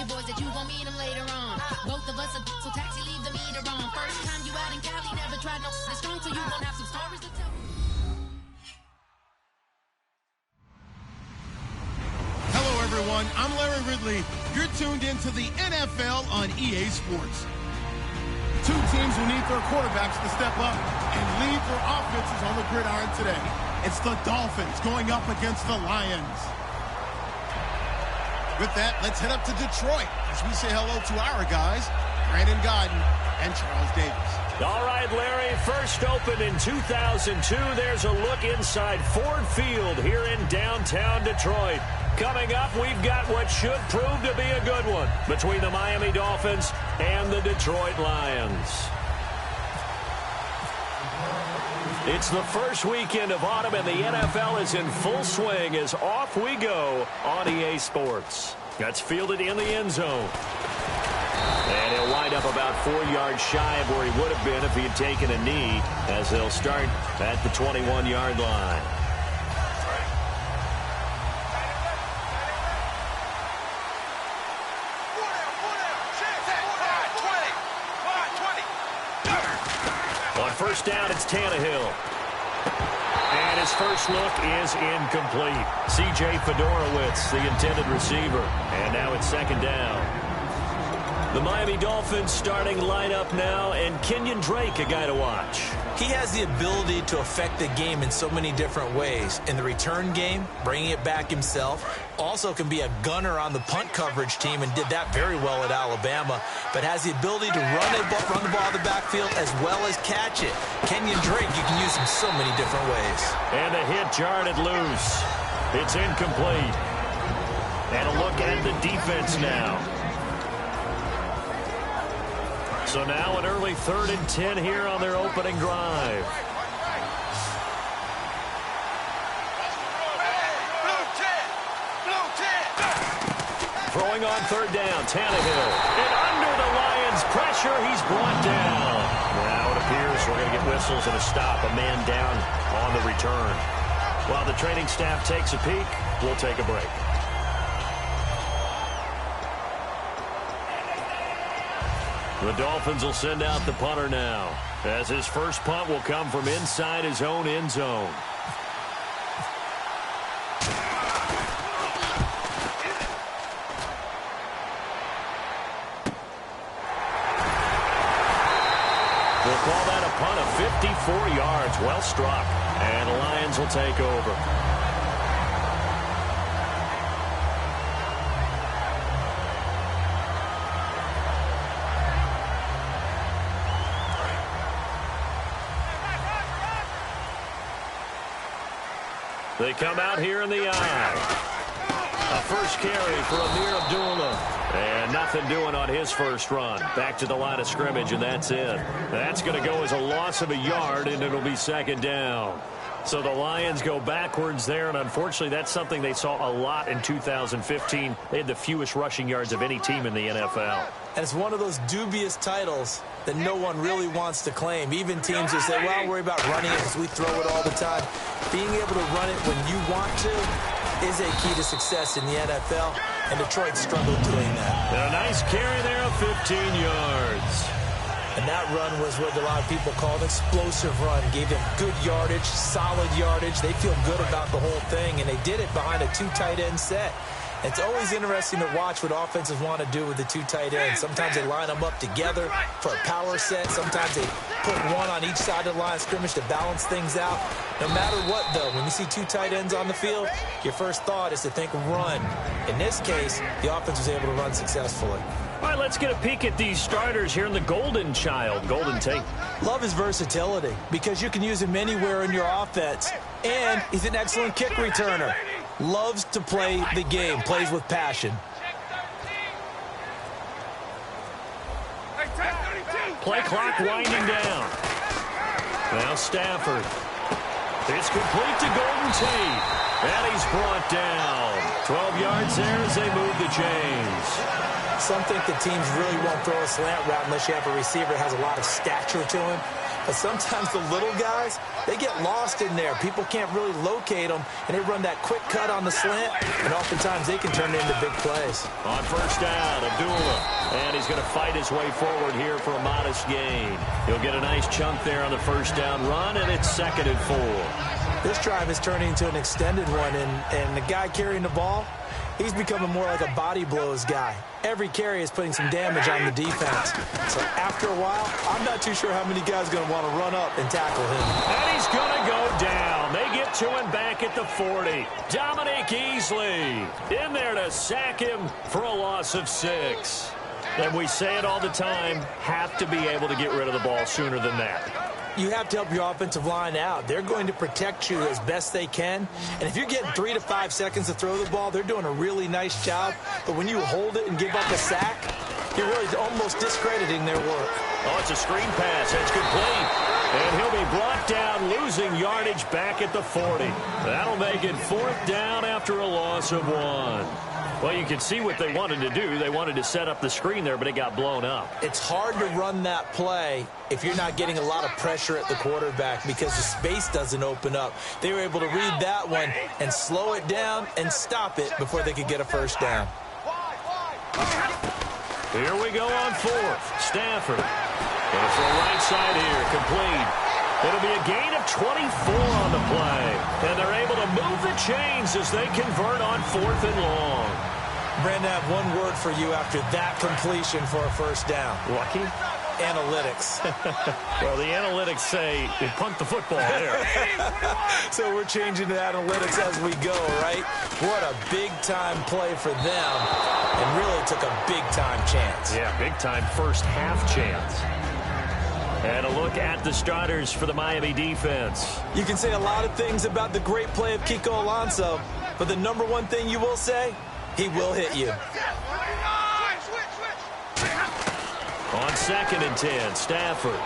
boys that you gon' meet them later on. Both of us are so taxi, leave the meter on. First time you out in Cali, never tried no this strong, so you gon' have some stories to tell. Hello, everyone. I'm Larry Ridley. You're tuned into the NFL on EA Sports. Two teams will need their quarterbacks to step up and lead their offenses on the gridiron today. It's the Dolphins going up against the Lions. With that, let's head up to Detroit as we say hello to our guys, Brandon Godden and Charles Davis. All right, Larry, first opened in 2002. There's a look inside Ford Field here in downtown Detroit. Coming up, we've got what should prove to be a good one between the Miami Dolphins and the Detroit Lions. It's the first weekend of autumn, and the NFL is in full swing as off we go on EA Sports. That's fielded in the end zone. And he'll wind up about 4 yards shy of where he would have been if he had taken a knee, as they'll start at the 21-yard line. On first down, it's Tannehill. And his first look is incomplete. C.J. Fedorowicz, the intended receiver. And now it's second down. The Miami Dolphins starting lineup now, and Kenyon Drake, a guy to watch. He has the ability to affect the game in so many different ways. In the return game, bringing it back himself. Also can be a gunner on the punt coverage team and did that very well at Alabama. But has the ability to run the ball out of the backfield as well as catch it. Kenyon Drake, you can use him so many different ways. And the hit jarred it loose. It's incomplete. And a look at the defense now. So now an early 3rd and 10 here on their opening drive. Throwing on 3rd down, Tannehill. And under the Lions' pressure, he's brought down. Now it appears we're going to get whistles and a stop, a man down on the return. While the training staff takes a peek, we'll take a break. The Dolphins will send out the punter now, as his first punt will come from inside his own end zone. We'll call that a punt of 54 yards. Well struck. And the Lions will take over. They come out here in the eye. A first carry for Amir Abdullah. And nothing doing on his first run. Back to the line of scrimmage, and that's it. That's going to go as a loss of a yard, and it'll be second down. So the Lions go backwards there, and unfortunately that's something they saw a lot in 2015. They had the fewest rushing yards of any team in the NFL. And it's one of those dubious titles that no one really wants to claim. Even teams who say, well, worry about running it because we throw it all the time. Being able to run it when you want to is a key to success in the NFL, and Detroit struggled doing that. And a nice carry there of 15 yards. And that run was what a lot of people call an explosive run. Gave them good yardage, solid yardage. They feel good about the whole thing, and they did it behind a 2 tight end set. It's always interesting to watch what offenses want to do with the 2 tight ends. Sometimes they line them up together for a power set. Sometimes they put one on each side of the line of scrimmage to balance things out. No matter what, though, when you see 2 tight ends on the field, your first thought is to think run. In this case, the offense was able to run successfully. All right, let's get a peek at these starters here in the Golden Child. Golden Tate. Love his versatility because you can use him anywhere in your offense. And he's an excellent kick returner. Loves to play the game, plays with passion. Play clock winding down. Now Stafford. It's complete to Golden Tate. And he's brought down. 12 yards there as they move the chains. Some think the teams really won't throw a slant route unless you have a receiver that has a lot of stature to him. But sometimes the little guys, they get lost in there. People can't really locate them, and they run that quick cut on the slant, and oftentimes they can turn it into big plays. On first down, Abdullah. And he's going to fight his way forward here for a modest gain. He'll get a nice chunk there on the first down run, and it's 2nd and 4. This drive is turning into an extended one, and the guy carrying the ball, he's becoming more like a body blows guy. Every carry is putting some damage on the defense. So after a while, I'm not too sure how many guys are going to want to run up and tackle him. And he's going to go down. They get to him back at the 40. Dominique Easley in there to sack him for a loss of 6. And we say it all the time, have to be able to get rid of the ball sooner than that. You have to help your offensive line out. They're going to protect you as best they can. And if you're getting 3 to 5 seconds to throw the ball, they're doing a really nice job. But when you hold it and give up a sack, you're really almost discrediting their work. Oh, it's a screen pass. It's complete. And he'll be brought down, losing yardage back at the 40. That'll make it 4th down after a loss of 1. Well, you can see what they wanted to do. They wanted to set up the screen there, but it got blown up. It's hard to run that play if you're not getting a lot of pressure at the quarterback because the space doesn't open up. They were able to read that one and slow it down and stop it before they could get a first down. Here we go on 4th. Stafford. Going for a right side here. Complete. It'll be a gain of 24 on the play. And they're able to move the chains as they convert on 4th and long. Brandon, I have one word for you after that completion for a first down. Lucky? Analytics. Well, the analytics say punt the football there. So we're changing to analytics as we go, right? What a big-time play for them. And really took a big-time chance. Yeah, big-time first half chance. And a look at the starters for the Miami defense. You can say a lot of things about the great play of Kiko Alonso, but the number one thing you will say, he will hit you. On 2nd and 10, Stafford.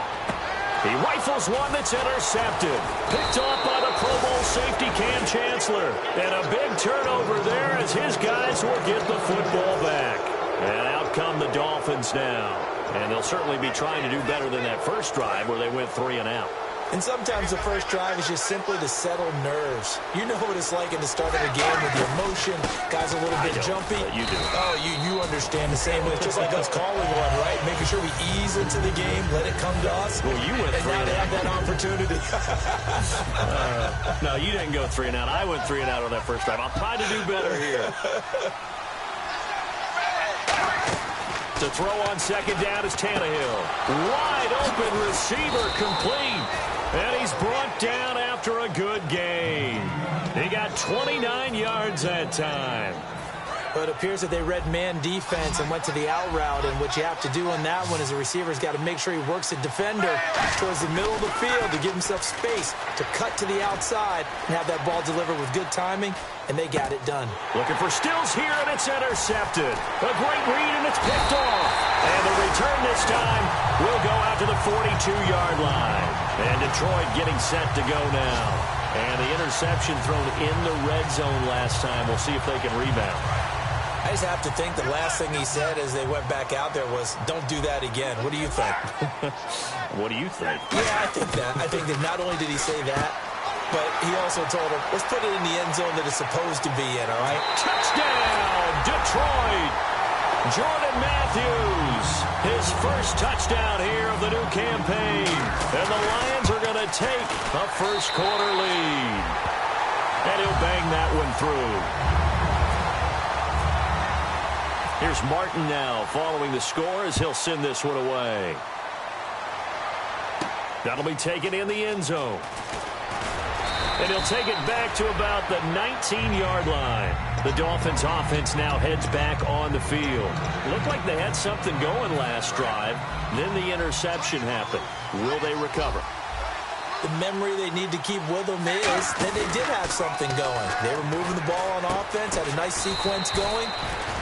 He rifles one that's intercepted. Picked off by the Pro Bowl safety Cam Chancellor. And a big turnover there as his guys will get the football back. And out come the Dolphins now. And they'll certainly be trying to do better than that first drive where they went 3 and out. And sometimes the first drive is just simply to settle nerves. You know what it's like at the start of a game with the emotion. Guys a little bit jumpy. You do. Oh, you understand the same way. It's just like us calling one, right? Making sure we ease into the game, let it come to us. Well, you went 3 and now they have that opportunity. No, you didn't go 3 and out. I went 3 and out on that first drive. I'll try to do better here. To throw on 2nd down is Tannehill. Wide open receiver complete. And he's brought down after a good gain. He got 29 yards that time. But it appears that they read man defense and went to the out route. And what you have to do on that one is the receiver's got to make sure he works a defender towards the middle of the field to give himself space to cut to the outside and have that ball delivered with good timing. And they got it done. Looking for Stills here, and it's intercepted. A great read, and it's picked off. And the return this time will go out to the 42-yard line. And Detroit getting set to go now. And the interception thrown in the red zone last time. We'll see if they can rebound. I just have to think the last thing he said as they went back out there was, don't do that again. What do you think? What do you think? Yeah, I think that. I think that not only did he say that, but he also told him, let's put it in the end zone that it's supposed to be in, all right? Touchdown, Detroit! Jordan Matthews, his first touchdown here of the new campaign. And the Lions are going to take a first-quarter lead. And he'll bang that one through. Here's Martin now following the score as he'll send this one away. That'll be taken in the end zone. And he'll take it back to about the 19-yard line. The Dolphins offense now heads back on the field. Looked like they had something going last drive. Then the interception happened. Will they recover? The memory they need to keep with them is that they did have something going. They were moving the ball on offense, had a nice sequence going.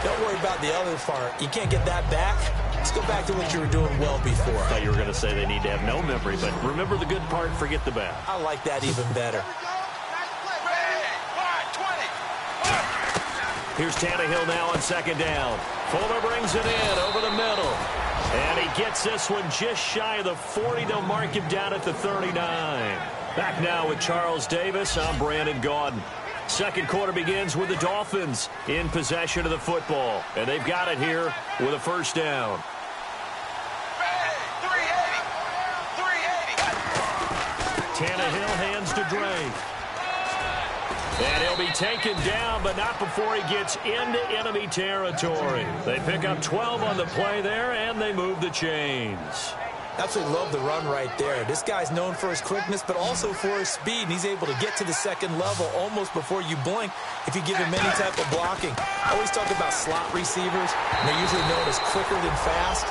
Don't worry about the other part. You can't get that back. Let's go back to what you were doing well before. I thought you were going to say they need to have no memory, but remember the good part, forget the bad. I like that even better. Here's Tannehill now on 2nd down. Fuller brings it in over the middle. And he gets this one just shy of the 40. They'll mark him down at the 39. Back now with Charles Davis. I'm Brandon Gaudin. Second quarter begins with the Dolphins in possession of the football. And they've got it here with a first down. Tannehill hands to Drake. And he'll be taken down, but not before he gets into enemy territory. They pick up 12 on the play there, and they move the chains. Absolutely love the run right there. This guy's known for his quickness, but also for his speed, and he's able to get to the second level almost before you blink if you give him any type of blocking. I always talk about slot receivers, and they're usually known as quicker than fast.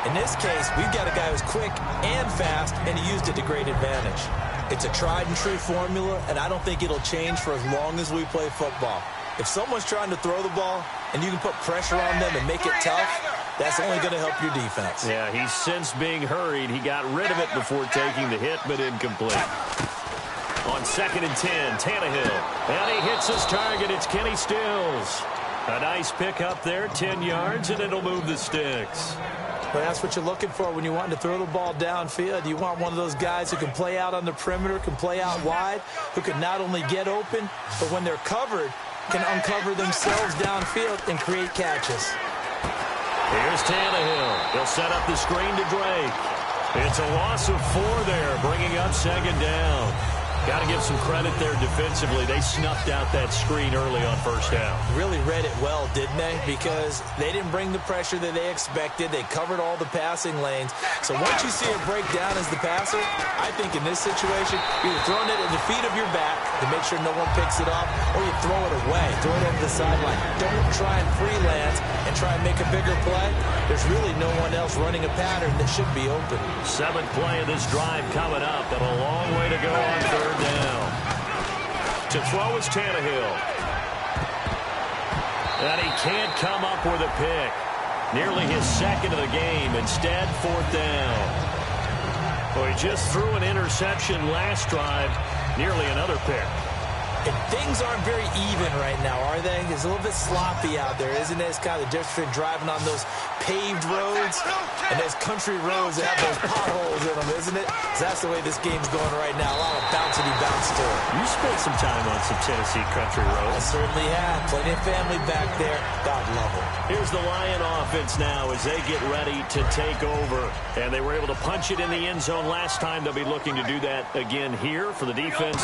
In this case, we've got a guy who's quick and fast, and he used it to great advantage. It's a tried-and-true formula, and I don't think it'll change for as long as we play football. If someone's trying to throw the ball and you can put pressure on them and make it tough, that's only going to help your defense. Yeah, he's since being hurried. He got rid of it before taking the hit, but incomplete. On 2nd and 10, Tannehill. And he hits his target. It's Kenny Stills. A nice pick up there, 10 yards, and it'll move the sticks. But that's what you're looking for when you want to throw the ball downfield. You want one of those guys who can play out on the perimeter, can play out wide, who can not only get open, but when they're covered, can uncover themselves downfield and create catches. Here's Tannehill. He'll set up the screen to Drake. It's a loss of 4 there, bringing up 2nd down. Got to give some credit there defensively. They snuffed out that screen early on first down. Really read it well, didn't they? Because they didn't bring the pressure that they expected. They covered all the passing lanes. So once you see it break down as the passer, I think in this situation, you're throwing it at the feet of your back to make sure no one picks it up, or you throw it away, throw it over the sideline. Don't try and freelance and try and make a bigger play. There's really no one else running a pattern that should be open. 7th play of this drive coming up, but a long way to go on 3rd down. To throw is Tannehill. And he can't come up with a pick. Nearly his 2nd of the game. Instead, 4th down. Well, he just threw an interception last drive. Nearly another pick. And things aren't very even right now, are they? It's a little bit sloppy out there, isn't it? It's kind of the difference between driving on those paved roads and those country roads that have those potholes in them, isn't it? 'Cause that's the way this game's going right now. A lot of bouncy-bounce to it. You spent some time on some Tennessee country I roads. certainly have. Plenty of family back there. God love them. Here's the Lion offense now as they get ready to take over. And they were able to punch it in the end zone last time. They'll be looking to do that again here for the defense.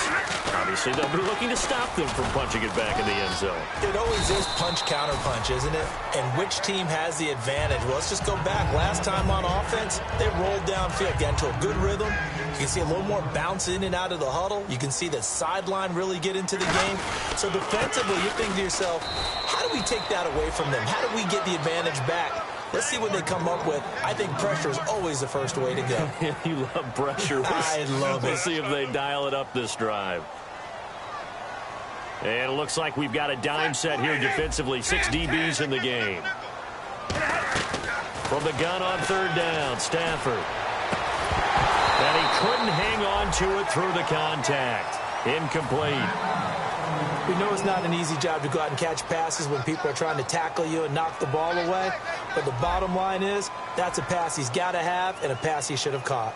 Obviously, they'll be looking to stop them from punching it back in the end zone. It always is punch-counter-punch, isn't it? And which team has the advantage? Well, let's just go back. Last time on offense, they rolled downfield, got into a good rhythm. You can see a little more bounce in and out of the huddle. You can see the sideline really get into the game. So defensively, you're thinking to yourself, how do we take that away from them? How do we get the advantage back? Let's see what they come up with. I think pressure is always the first way to go. You love pressure. I love it. We'll see if they dial it up this drive. And it looks like we've got a dime set here defensively. 6 DBs in the game. From the gun on 3rd down, Stafford. And he couldn't hang on to it through the contact. Incomplete. We know it's not an easy job to go out and catch passes when people are trying to tackle you and knock the ball away. But the bottom line is, that's a pass he's got to have and a pass he should have caught.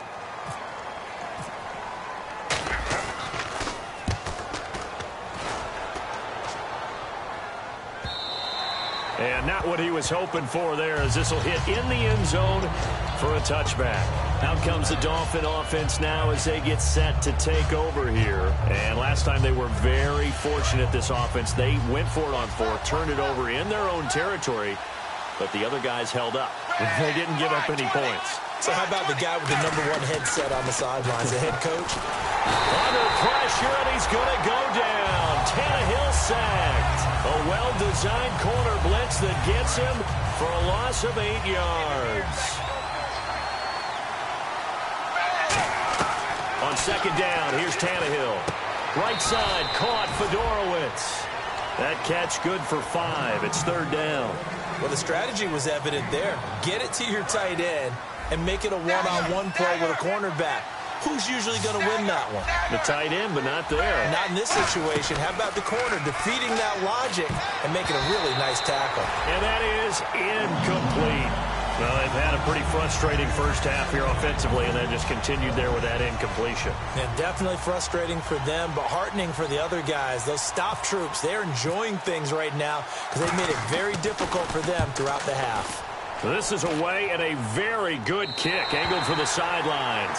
And not what he was hoping for there, as this will hit in the end zone for a touchback. Out comes the Dolphin offense now as they get set to take over here. And last time they were very fortunate, this offense. They went for it on 4th, turned it over in their own territory, but the other guys held up. They didn't give up any points. So how about the guy with the #1 headset on the sidelines, the head coach? Under pressure, and he's going to go down. Tannehill sacked. A well-designed corner blitz that gets him for a loss of 8 yards. On 2nd down, here's Tannehill. Right side, caught Fedorowicz. That catch good for 5. It's 3rd down. Well, the strategy was evident there. Get it to your tight end and make it a one-on-one play with a cornerback. Who's usually going to win that one? The tight end, but not there. Not in this situation. How about the corner defeating that logic and making a really nice tackle? And that is incomplete. Well, they've had a pretty frustrating first half here offensively, and then just continued there with that incompletion. And definitely frustrating for them, but heartening for the other guys. Those stop troops, they're enjoying things right now because they've made it very difficult for them throughout the half. This is away and a very good kick, angled for the sidelines.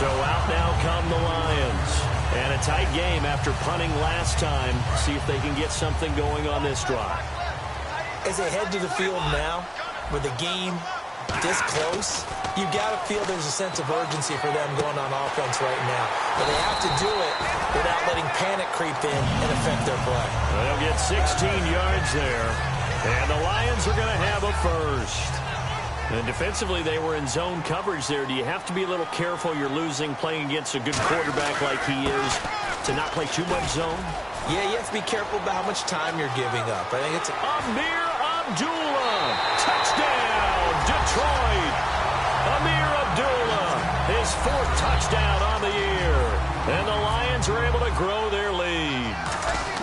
So out now come the Lions. And a tight game after punting last time. See if they can get something going on this drive. As they head to the field now, with the game this close, you got to feel there's a sense of urgency for them going on offense right now. But they have to do it without letting panic creep in and affect their play. They'll get 16 yards there. And the Lions are going to have a first. And defensively, they were in zone coverage there. Do you have to be a little careful? You're losing playing against a good quarterback like he is to not play too much zone? Yeah, you have to be careful about how much time you're giving up. I think it's Amir Abdullah. Touchdown, Detroit. Amir Abdullah, his 4th touchdown on the year. And the Lions are able to grow their lead.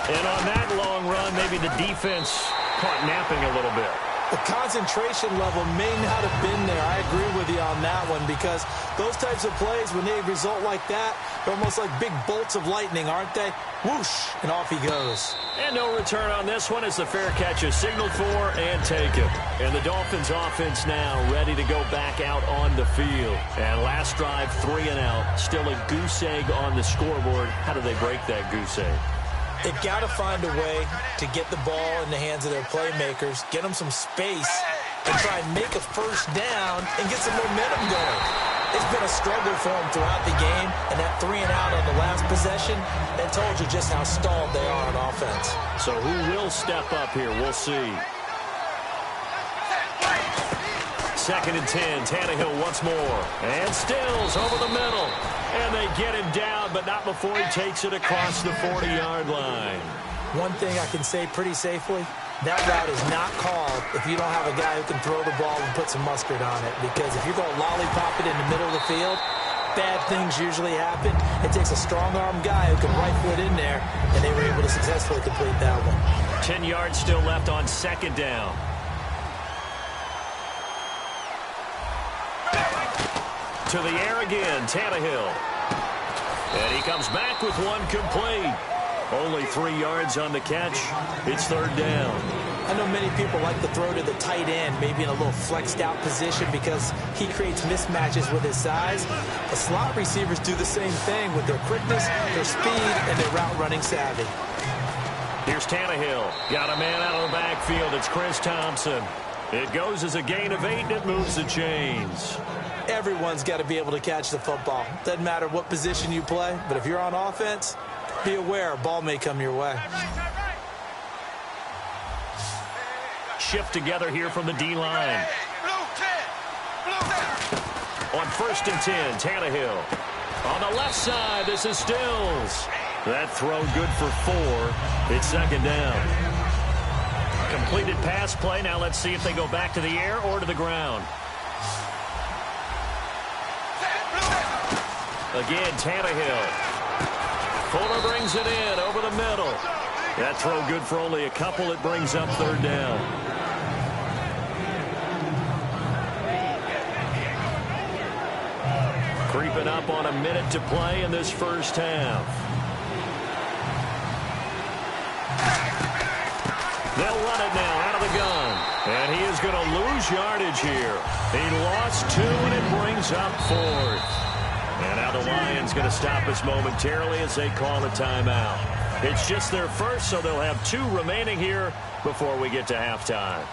And on that long run, maybe the defense caught napping a little bit. The concentration level may not have been there. I agree with you on that one because those types of plays, when they result like that, they're almost like big bolts of lightning, aren't they? Whoosh, and off he goes. And no return on this one as the fair catch is signaled for and taken. And the Dolphins offense now ready to go back out on the field. And last drive, 3 and out. Still a goose egg on the scoreboard. How do they break that goose egg? They've got to find a way to get the ball in the hands of their playmakers, get them some space, and try and make a first down and get some momentum going. It's been a struggle for them throughout the game, and that 3 and out on the last possession, that told you just how stalled they are on offense. So who will step up here? We'll see. 2nd and 10, Tannehill once more. And Stills over the middle. And they get him down, but not before he takes it across the 40-yard line. One thing I can say pretty safely, that route is not called if you don't have a guy who can throw the ball and put some mustard on it. Because if you're going to lollipop it in the middle of the field, bad things usually happen. It takes a strong-arm guy who can right foot in there, and they were able to successfully complete that one. 10 yards still left on 2nd down. To the air again, Tannehill. And he comes back with one complete. Only 3 yards on the catch. It's 3rd down. I know many people like to throw to the tight end, maybe in a little flexed out position because he creates mismatches with his size. The slot receivers do the same thing with their quickness, their speed, and their route running savvy. Here's Tannehill. Got a man out of the backfield. It's Chris Thompson. It goes as a gain of 8, and it moves the chains. Everyone's got to be able to catch the football. Doesn't matter what position you play, but if you're on offense, be aware a ball may come your way. Shift together here from the D-line. On 1st and 10, Tannehill. On the left side, this is Stills. That throw good for 4. It's 2nd down. Completed pass play. Now let's see if they go back to the air or to the ground. Again, Tannehill. Fuller brings it in over the middle. That throw good for only a couple. It brings up 3rd down. Creeping up on a minute to play in this first half. They'll run it now out of the gun. And he is going to lose yardage here. He lost 2, and it brings up 4th. And now the Lions going to stop us momentarily as they call a timeout. It's just their first, so they'll have 2 remaining here before we get to halftime.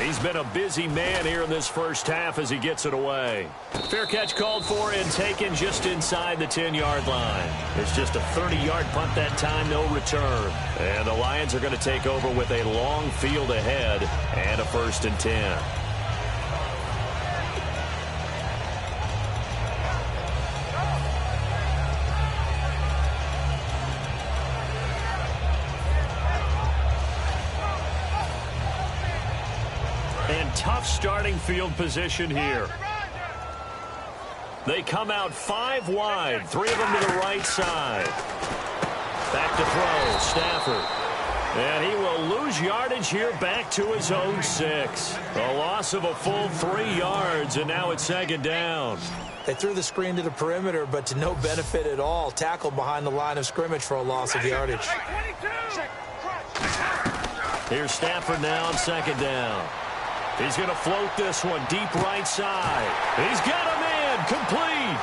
He's been a busy man here in this first half as he gets it away. Fair catch called for and taken just inside the 10-yard line. It's just a 30-yard punt that time, no return. And the Lions are going to take over with a long field ahead and a 1st and 10. And tough starting field position here. They come out 5 wide, 3 of them to the right side. Back to throw, Stafford. And he will lose yardage here back to his own 6. A loss of a full 3 yards, and now it's second down. They threw the screen to the perimeter, but to no benefit at all. Tackled behind the line of scrimmage for a loss of yardage. Here's Stafford now on second down. He's going to float this one deep right side. He's got him in. Complete.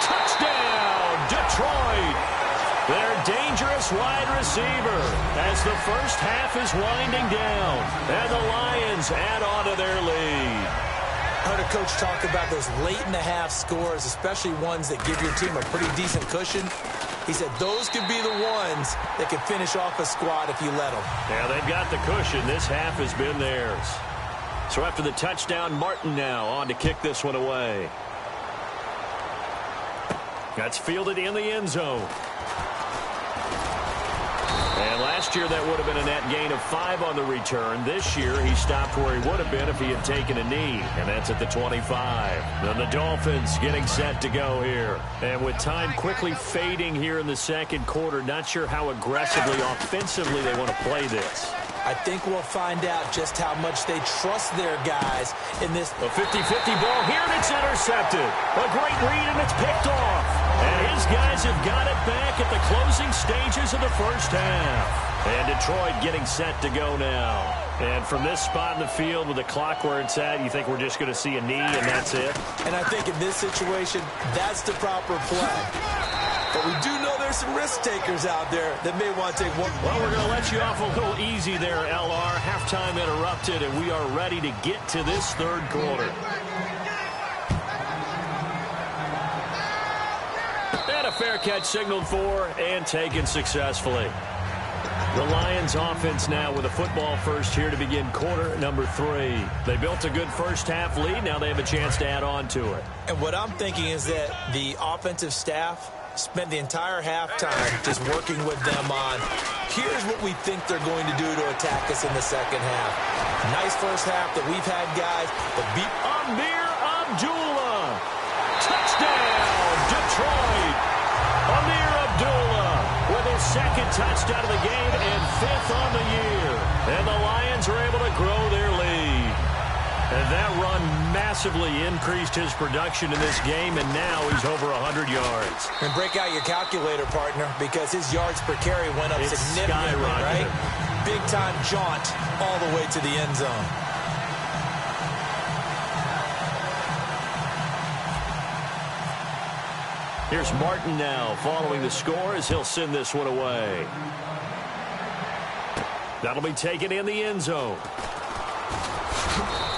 Touchdown, Detroit. Their dangerous wide receiver as the first half is winding down. And the Lions add on to their lead. I heard a coach talk about those late-in-the-half scores, especially ones that give your team a pretty decent cushion. He said those could be the ones that could finish off a squad if you let them. Yeah, they've got the cushion. This half has been theirs. So after the touchdown, Martin now on to kick this one away. That's fielded in the end zone. And last year that would have been a net gain of 5 on the return. This year he stopped where he would have been if he had taken a knee, and that's at the 25. Then the Dolphins getting set to go here. And with time quickly fading here in the second quarter, not sure how aggressively, offensively they want to play this. I think we'll find out just how much they trust their guys in this. A 50-50 ball here, and it's intercepted. A great read, and it's picked off. And his guys have got it back at the closing stages of the first half. And Detroit getting set to go now. And from this spot in the field with the clock where it's at, you think we're just going to see a knee and that's it? And I think in this situation, that's the proper play. But we do know there's some risk takers out there that may want to take one. Well, we're going to let you off a little easy there, LR. Halftime interrupted, and we are ready to get to this third quarter. And a fair catch signaled for and taken successfully. The Lions offense now with a football first here to begin quarter number 3. They built a good first half lead. Now they have a chance to add on to it. And what I'm thinking is that the offensive staff spent the entire halftime just working with them on, here's what we think they're going to do to attack us in the second half. Nice first half that we've had, guys. But beat Amir Abdullah. Touchdown, Detroit. Amir Abdullah with his second touchdown of the game and 5th on the year. And the Lions are able to grow their lead. And that run massively increased his production in this game, and now he's over 100 yards. And break out your calculator, partner, because his yards per carry went up significantly, right? Big-time jaunt all the way to the end zone. Here's Martin now following the score as he'll send this one away. That'll be taken in the end zone.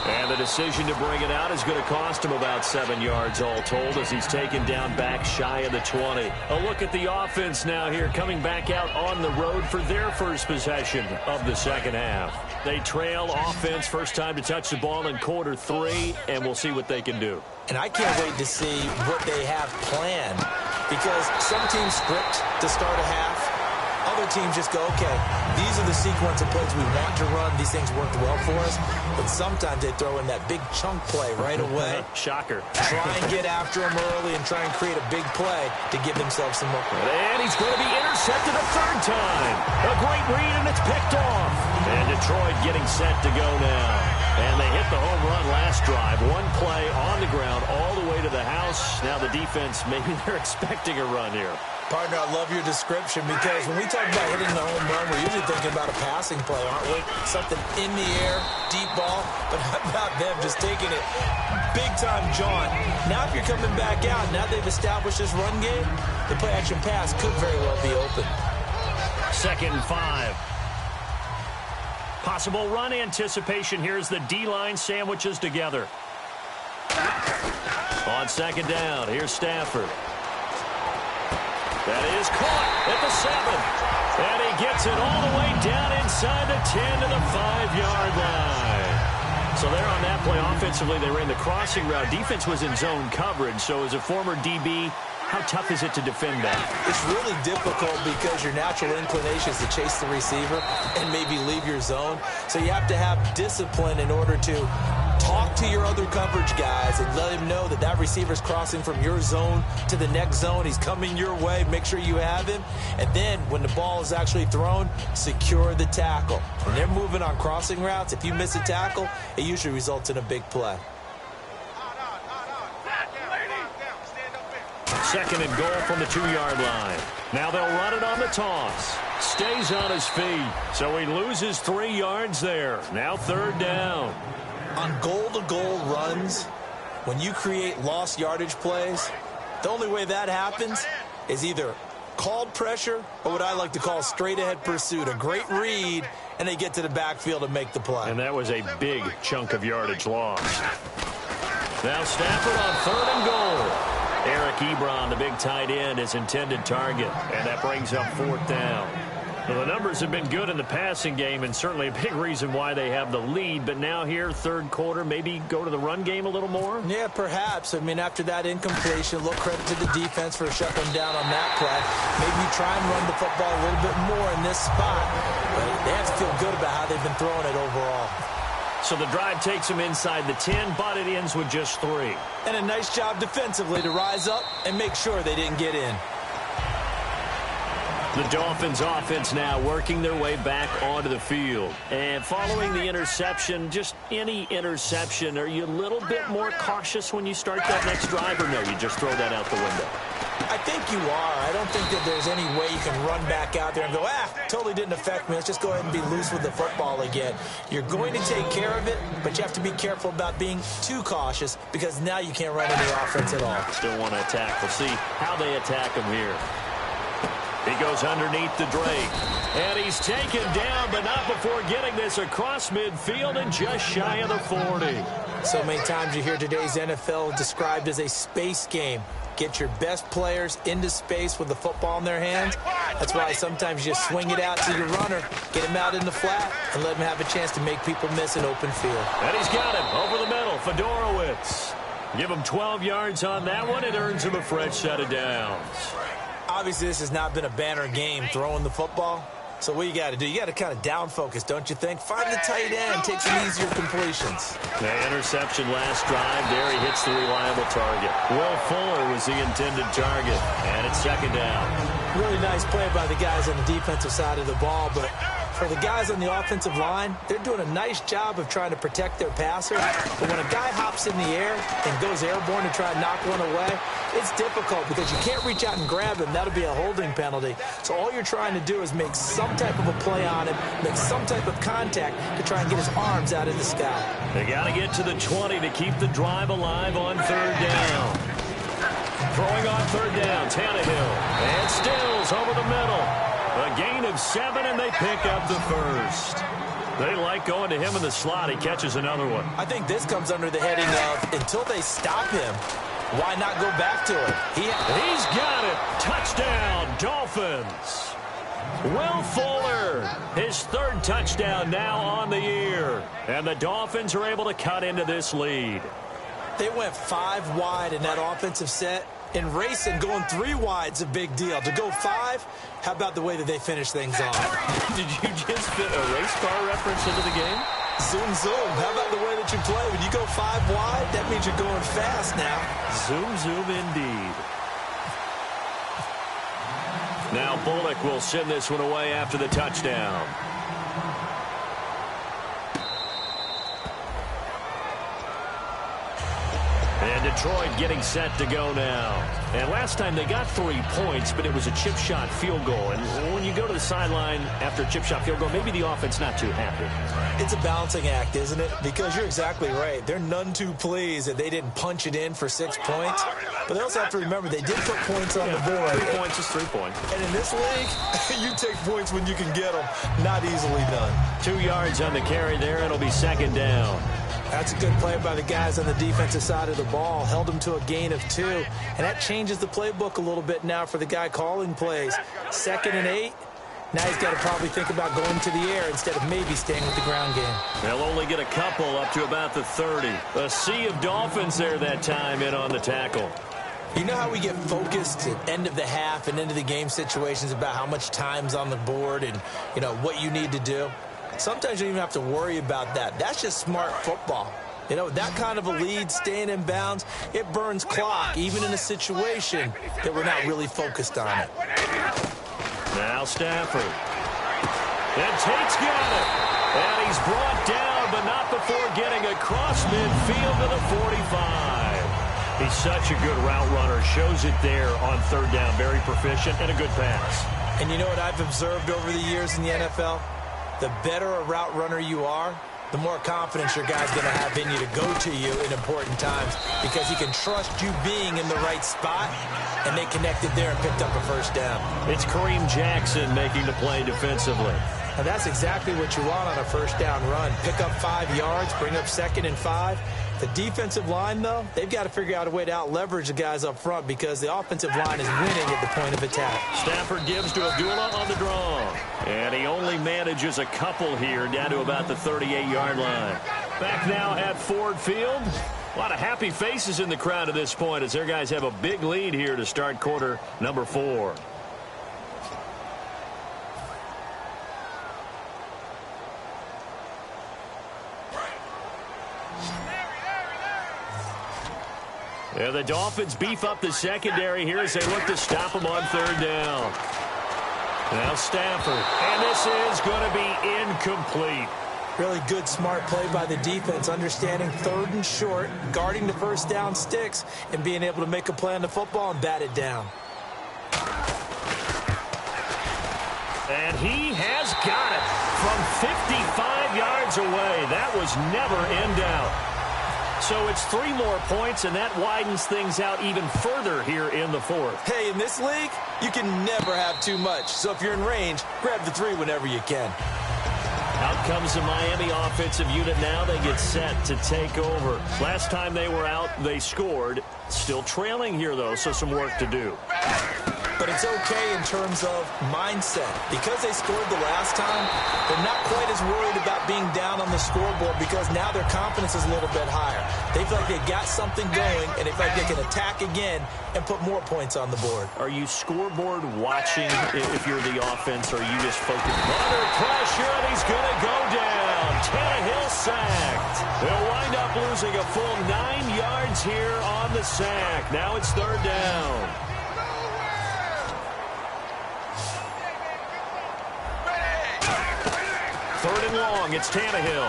And the decision to bring it out is going to cost him about 7 yards all told as he's taken down back shy of the 20. A look at the offense now here coming back out on the road for their first possession of the second half. They trail offense first time to touch the ball in quarter 3, and we'll see what they can do. And I can't wait to see what they have planned, because some teams script to start a half. Other teams just go, okay, these are the sequence of plays we want to run. These things worked well for us. But sometimes they throw in that big chunk play right away. Shocker. Try and get after him early and try and create a big play to give themselves some more. And he's going to be intercepted a third time. A great read, and it's picked off. And Detroit getting set to go now. And they hit the home run last drive. One play on the ground all the way to the house. Now the defense, maybe they're expecting a run here. Partner, I love your description, because when we talk about hitting the home run, we're usually thinking about a passing play, aren't we? Something in the air, deep ball, but how about them just taking it big-time jaunt. Now if you're coming back out, now they've established this run game, the play-action pass could very well be open. 2nd and 5. Possible run anticipation here as the D-line sandwiches together. On second down, here's Stafford. That is caught at the 7. And he gets it all the way down inside the 10 to the 5-yard line. So there on that play, offensively, they ran the crossing route. Defense was in zone coverage. So as a former DB, how tough is it to defend that? It's really difficult because your natural inclination is to chase the receiver and maybe leave your zone. So you have to have discipline in order to Talk to your other coverage guys and let him know that that receiver's crossing from your zone to the next zone. He's coming your way. Make sure you have him. And then when the ball is actually thrown, secure the tackle. When they're moving on crossing routes, if you miss a tackle, it usually results in a big play. Second and goal from the 2-yard line. Now they'll run it on the toss. Stays on his feet, so he loses 3 yards there. Now third down. On goal-to-goal runs, when you create lost yardage plays, the only way that happens is either called pressure or what I like to call straight-ahead pursuit. A great read, and they get to the backfield and make the play. And that was a big chunk of yardage lost. Now Stafford on third and goal. Eric Ebron, the big tight end, his intended target, and that brings up fourth down. Well, the numbers have been good in the passing game, and certainly a big reason why they have the lead. But now here, third quarter, maybe go to the run game a little more? Yeah, perhaps. I mean, after that incompletion, look, credit to the defense for shutting them down on that play. Maybe you try and run the football a little bit more in this spot. But they have to feel good about how they've been throwing it overall. So the drive takes them inside the 10, but it ends with just 3. And a nice job defensively to rise up and make sure they didn't get in. The Dolphins offense now working their way back onto the field. And following the interception, just any interception, are you a little bit more cautious when you start that next drive, or no, you just throw that out the window? I think you are. I don't think that there's any way you can run back out there and go, totally didn't affect me. Let's just go ahead and be loose with the football again. You're going to take care of it, but you have to be careful about being too cautious because now you can't run any offense at all. Still want to attack. We'll see how they attack him here. He goes underneath the Drake. And he's taken down, but not before getting this across midfield and just shy of the 40. So many times you hear today's NFL described as a space game. Get your best players into space with the football in their hands. That's why sometimes you swing it out to your runner, get him out in the flat, and let him have a chance to make people miss an open field. And he's got him over the middle, Fedorowicz. Give him 12 yards on that one. It earns him a fresh set of downs. Obviously, this has not been a banner game throwing the football. So what you got to do, you got to kind of down focus, don't you think? Find the tight end, take some easier completions. The interception last drive there, he hits the reliable target. Will Fuller was the intended target, and it's second down. Really nice play by the guys on the defensive side of the ball, but for the guys on the offensive line, they're doing a nice job of trying to protect their passer. But when a guy hops in the air and goes airborne to try and knock one away, it's difficult because you can't reach out and grab him. That'll be a holding penalty. So all you're trying to do is make some type of a play on him, make some type of contact to try and get his arms out of the sky. They got to get to the 20 to keep the drive alive on third down. Throwing on third down, Tannehill. And Stills over the middle. A gain of 7, and they pick up the first. They like going to him in the slot. He catches another one. I think this comes under the heading of until they stop him, why not go back to it? He's got it. Touchdown, Dolphins. Will Fuller, his third touchdown now on the year. And the Dolphins are able to cut into this lead. They went 5 wide in that offensive set. And racing, going 3 wide's a big deal. To go 5, how about the way that they finish things off? Did you just fit a race car reference into the game? Zoom, zoom. How about the way that you play? When you go 5 wide, that means you're going fast now. Zoom, zoom indeed. Now Bullock will send this one away after the touchdown. And Detroit getting set to go now. And last time they got 3 points, but it was a chip shot field goal. And when you go to the sideline after a chip shot field goal, maybe the offense not too happy. It's a balancing act, isn't it? Because you're exactly right. They're none too pleased that they didn't punch it in for 6 points. But they also have to remember they did put points on the board. 3 points is 3 points. And in this league, you take points when you can get them. Not easily done. 2 yards on the carry there. It'll be second down. That's a good play by the guys on the defensive side of the ball. Held them to a gain of 2. And that changes the playbook a little bit now for the guy calling plays. 2nd and 8. Now he's got to probably think about going to the air instead of maybe staying with the ground game. They'll only get a couple up to about the 30. A sea of Dolphins there that time in on the tackle. You know how we get focused at end of the half and into the game situations about how much time's on the board and, you know, what you need to do? Sometimes you don't even have to worry about that. That's just smart football. You know, that kind of a lead, staying in bounds, it burns clock, even in a situation that we're not really focused on it. Now Stafford. And Tate's got it. And he's brought down, but not before getting across midfield to the 45. He's such a good route runner. Shows it there on third down. Very proficient and a good pass. And you know what I've observed over the years in the NFL? The better a route runner you are, the more confidence your guy's going to have in you to go to you in important times because he can trust you being in the right spot, and they connected there and picked up a first down. It's Kareem Jackson making the play defensively. Now that's exactly what you want on a first down run. Pick up 5 yards, bring up 2nd and 5. The defensive line, though, they've got to figure out a way to out-leverage the guys up front because the offensive line is winning at the point of attack. Stafford gives to Abdullah on the draw. And he only manages a couple here down to about the 38-yard line. Back now at Ford Field. A lot of happy faces in the crowd at this point as their guys have a big lead here to start quarter number 4. Yeah, the Dolphins beef up the secondary here as they look to stop him on third down. Now Stafford, and this is going to be incomplete. Really good, smart play by the defense, understanding 3rd and short, guarding the first down sticks, and being able to make a play on the football and bat it down. And he has got it from 55 yards away. That was never in doubt. So it's 3 more points, and that widens things out even further here in the 4th. Hey, in this league, you can never have too much. So if you're in range, grab the 3 whenever you can. Out comes the Miami offensive unit now. They get set to take over. Last time they were out, they scored. Still trailing here, though, so some work to do. But it's okay in terms of mindset. Because they scored the last time, they're not quite as worried about being down on the scoreboard because now their confidence is a little bit higher. They feel like they got something going, and they feel like they can attack again and put more points on the board. Are you scoreboard watching if you're the offense, or are you just focused? Under pressure, and he's going to go down. Tannehill sacked. They'll wind up losing a full 9 yards here on the sack. Now it's third down. Third and long, it's Tannehill.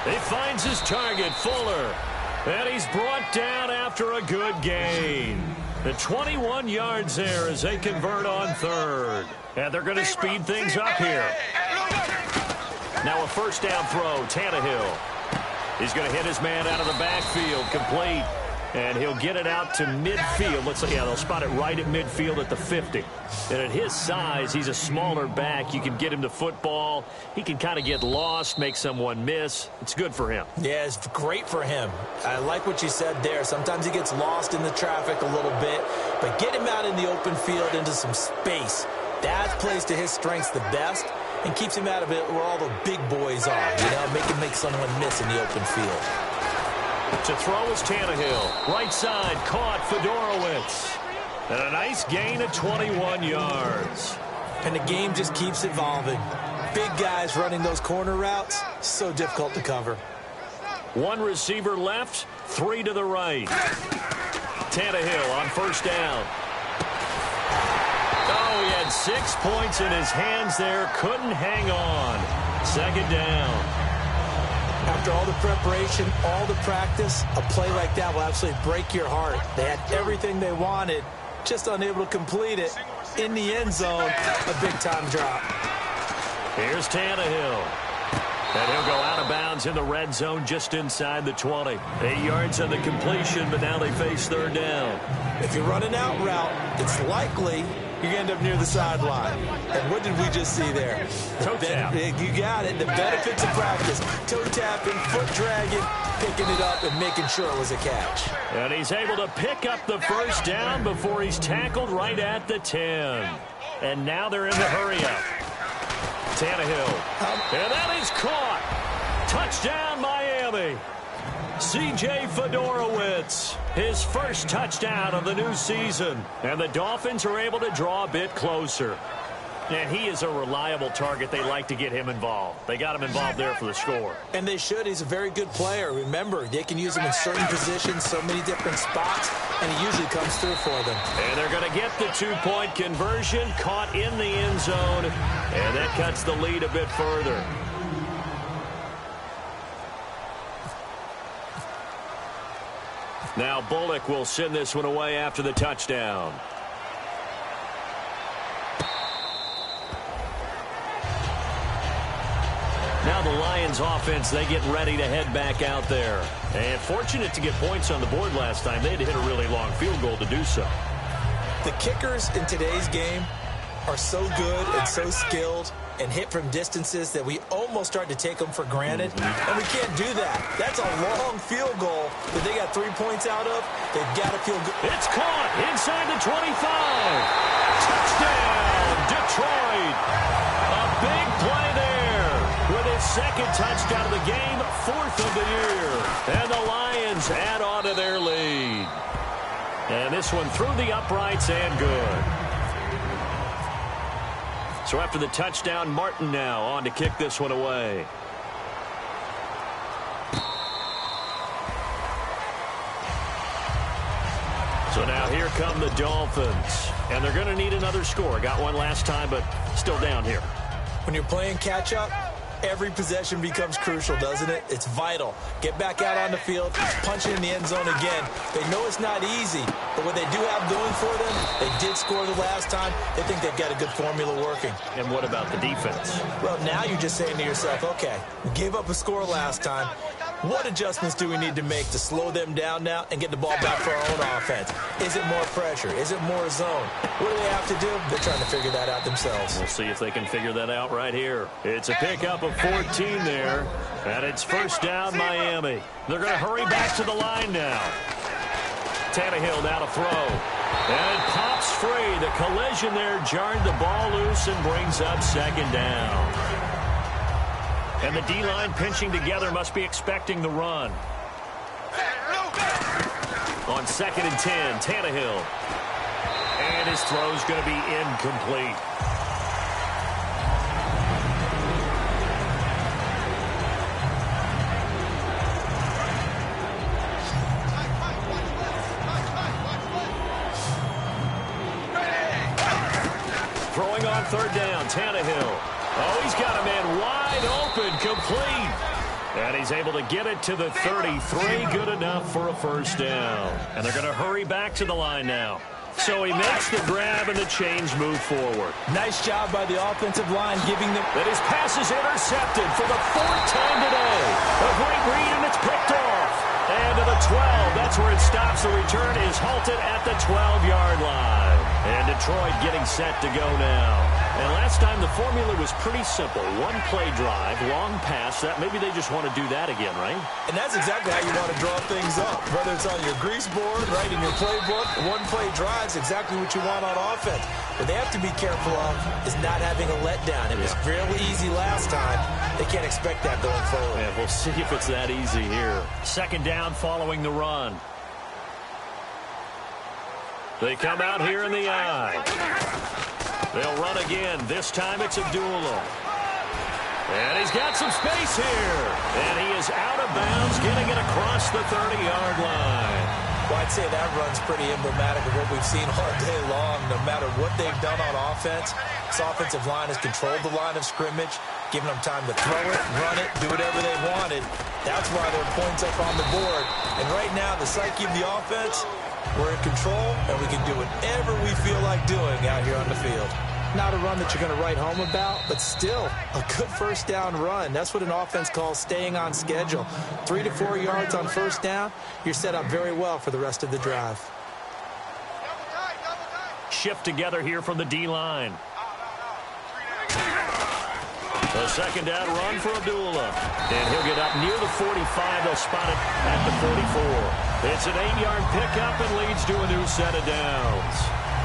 He finds his target, Fuller. And he's brought down after a good gain. The 21 yards there as they convert on third. And they're going to speed things up here. Now a first down throw, Tannehill. He's going to hit his man out of the backfield, complete. And he'll get it out to midfield. Let's see, yeah, they'll spot it right at midfield at the 50. And at his size, he's a smaller back. You can get him to football. He can kind of get lost, make someone miss. It's good for him. Yeah, it's great for him. I like what you said there. Sometimes he gets lost in the traffic a little bit. But get him out in the open field into some space. That plays to his strengths the best and keeps him out of it where all the big boys are. You know, make someone miss in the open field. To throw is Tannehill. Right side, caught Fedorowicz. And a nice gain of 21 yards. And the game just keeps evolving. Big guys running those corner routes, so difficult to cover. 1 receiver left, 3 to the right. Tannehill on first down. Oh, he had 6 points in his hands there. Couldn't hang on. Second down. After all the preparation, all the practice, a play like that will absolutely break your heart. They had everything they wanted, just unable to complete it. In the end zone, a big-time drop. Here's Tannehill. And he'll go out of bounds in the red zone just inside the 20. 8 yards on the completion, but now they face third down. If you're running out route, it's likely you end up near the sideline. And what did we just see there? Toe tap. You got it. The benefits of practice. Toe tapping, foot dragging, picking it up, and making sure it was a catch. And he's able to pick up the first down before he's tackled right at the 10. And now they're in the hurry-up. Tannehill. And that is caught. Touchdown, Miami. C.J. Fedorowicz, his first touchdown of the new season. And the Dolphins are able to draw a bit closer. And he is a reliable target. They like to get him involved. They got him involved there for the score. And they should. He's a very good player. Remember, they can use him in certain positions, so many different spots, and he usually comes through for them. And they're going to get the two-point conversion, caught in the end zone, and that cuts the lead a bit further. Now Bullock will send this one away after the touchdown. Now the Lions offense, they get ready to head back out there. And fortunate to get points on the board last time. They had to hit a really long field goal to do so. The kickers in today's game are so good and so skilled and hit from distances that we almost start to take them for granted. And we can't do that. That's a long field goal that they got 3 points out of. They've got to feel good. It's caught inside the 25. Touchdown, Detroit. A big play there with his second touchdown of the game, 4th of the year. And the Lions add on to their lead. And this one through the uprights and good. So after the touchdown, Martin now on to kick this one away. So now here come the Dolphins. And they're going to need another score. Got one last time, but still down here. When you're playing catch-up, every possession becomes crucial, doesn't it? It's vital. Get back out on the field, punch it in the end zone again. They know it's not easy, but what they do have going for them, they did score the last time. They think they've got a good formula working. And what about the defense? Well, now you're just saying to yourself, okay, we gave up a score last time. What adjustments do we need to make to slow them down now and get the ball back for our own offense? Is it more pressure? Is it more zone? What do they have to do? They're trying to figure that out themselves. We'll see if they can figure that out right here. It's a pickup of 14 there, and it's first down Miami. They're going to hurry back to the line now. Tannehill now to throw. And it pops free. The collision there jarred the ball loose and brings up second down. And the D-line pinching together must be expecting the run. On 2nd and 10, Tannehill. And his throw's going to be incomplete. Throwing on 3rd down, Tannehill. Oh, he's got a man wide open, complete. And he's able to get it to the 33, good enough for a first down. And they're going to hurry back to the line now. So he makes the grab and the chains move forward. Nice job by the offensive line giving them... But his pass is intercepted for the 4th time today. A great read and it's picked off. And to the 12, that's where it stops. The return is halted at the 12-yard line. And Detroit getting set to go now. And last time the formula was pretty simple. One play drive, long pass. That maybe they just want to do that again, right? And that's exactly how you want to draw things up. Whether it's on your grease board, right, in your playbook, one play drive is exactly what you want on offense. What they have to be careful of is not having a letdown. It was fairly easy last time. They can't expect that going forward. Yeah, we'll see if it's that easy here. 2nd down following the run. They come out here in the eye. They'll run again. This time it's Abdullah. And he's got some space here. And he is out of bounds, getting it across the 30-yard line. Well, I'd say that run's pretty emblematic of what we've seen all day long. No matter what they've done on offense, this offensive line has controlled the line of scrimmage, giving them time to throw it, run it, do whatever they wanted. That's why there are points up on the board. And right now, the psyche of the offense, we're in control, and we can do whatever we feel like doing out here on the field. Not a run that you're going to write home about, but still a good first down run. That's what an offense calls staying on schedule. 3 to 4 yards on first down, you're set up very well for the rest of the drive. Shift together here from the D-line. A 2nd down run for Abdullah. And he'll get up near the 45. They'll spot it at the 44. It's an 8-yard pickup and leads to a new set of downs.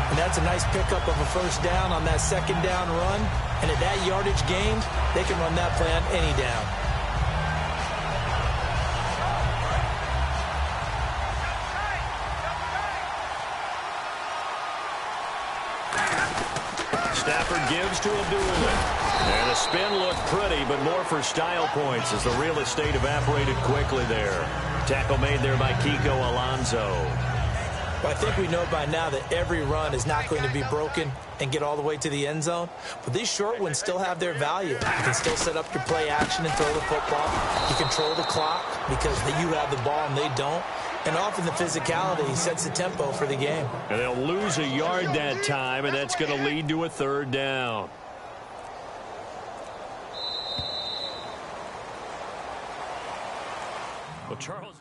And that's a nice pickup of a first down on that 2nd down run. And at that yardage gained, they can run that play on any down. Stafford gives to Abdullah. And the spin looked pretty, but more for style points as the real estate evaporated quickly there. Tackle made there by Kiko Alonso. Well, I think we know by now that every run is not going to be broken and get all the way to the end zone. But these short ones still have their value. You can still set up your play action and throw the football. You control the clock because you have the ball and they don't. And often the physicality sets the tempo for the game. And they'll lose a yard that time, and that's going to lead to a third down. Well, Charles.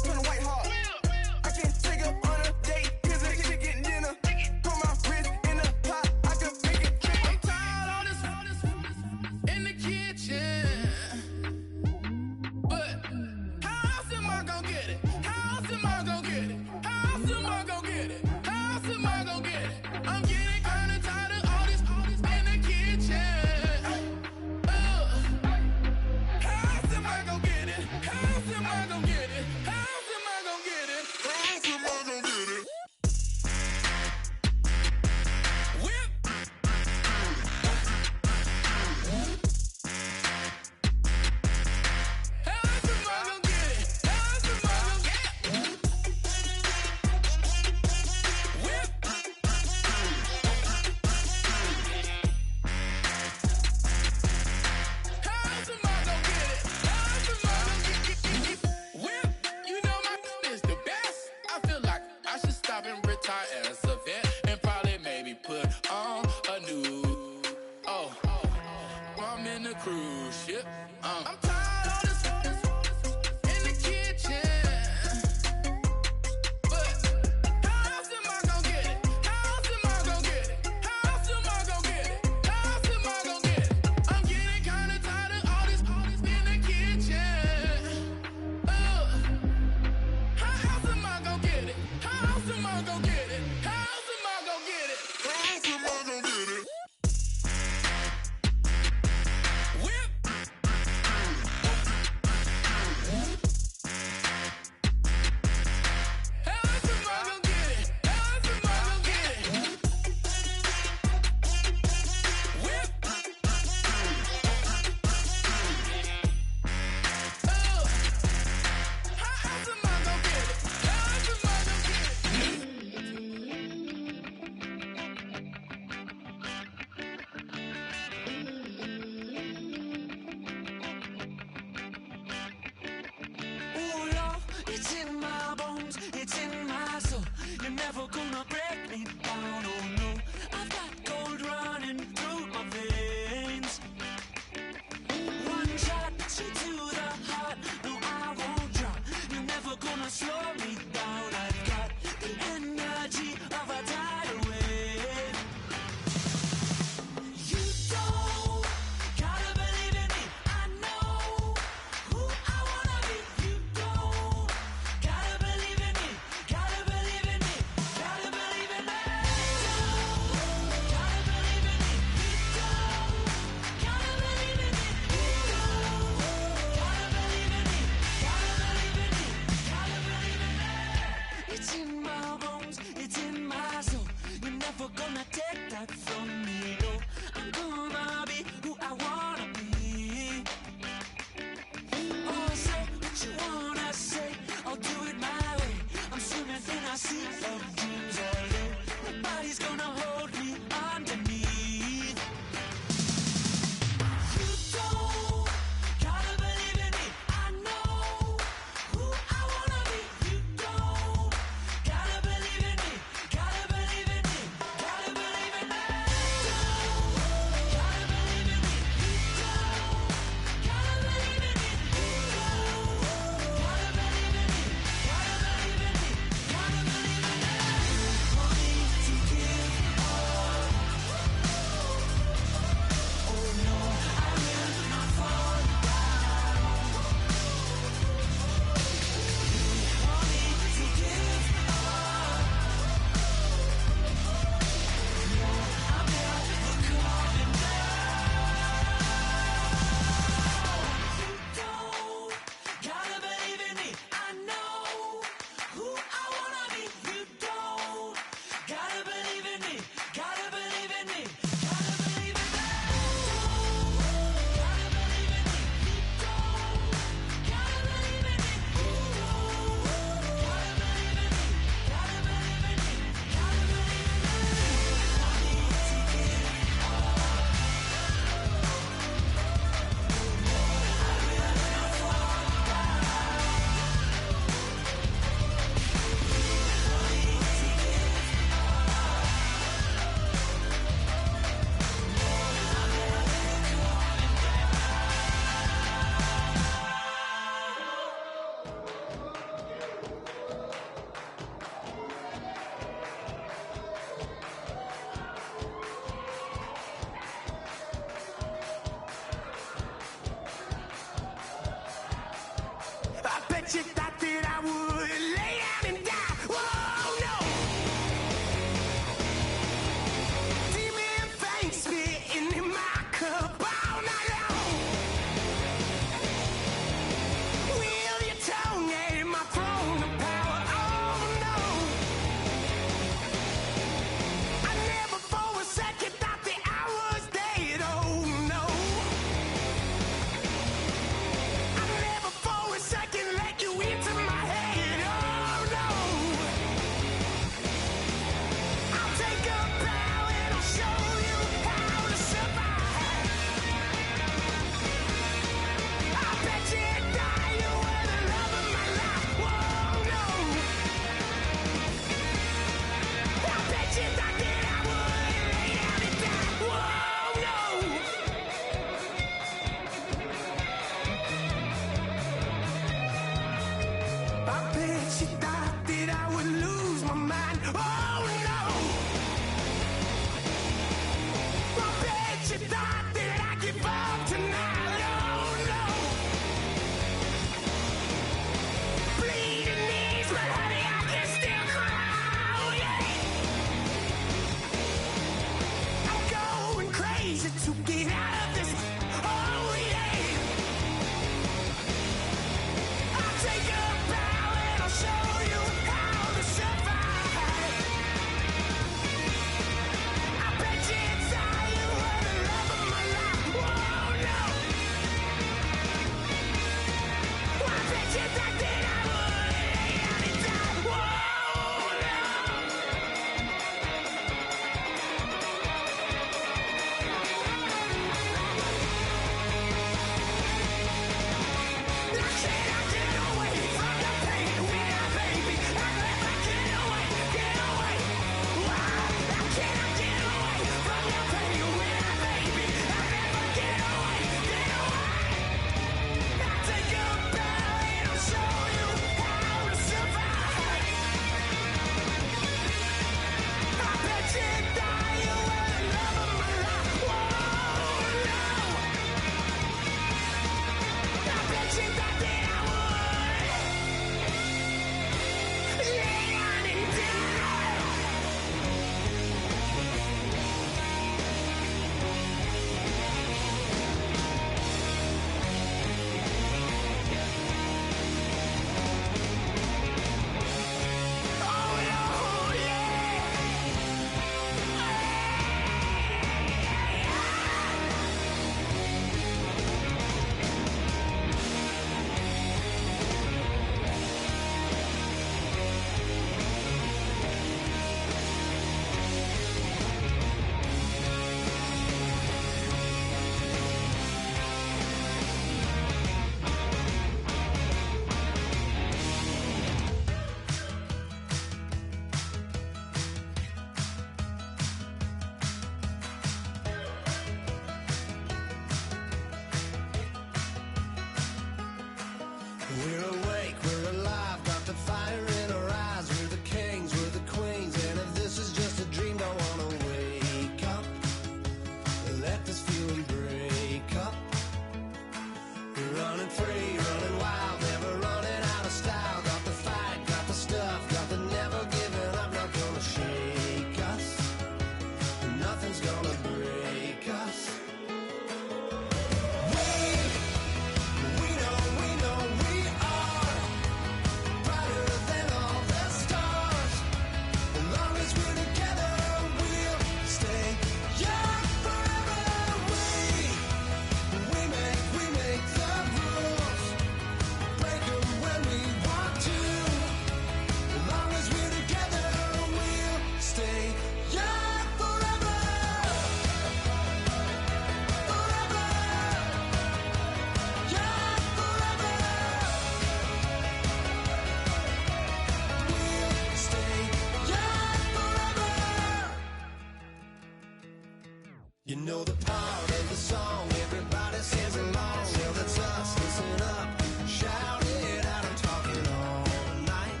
You know the part of the song, everybody sings along. Well, that's us, listen up, shout it out, I'm talking all night.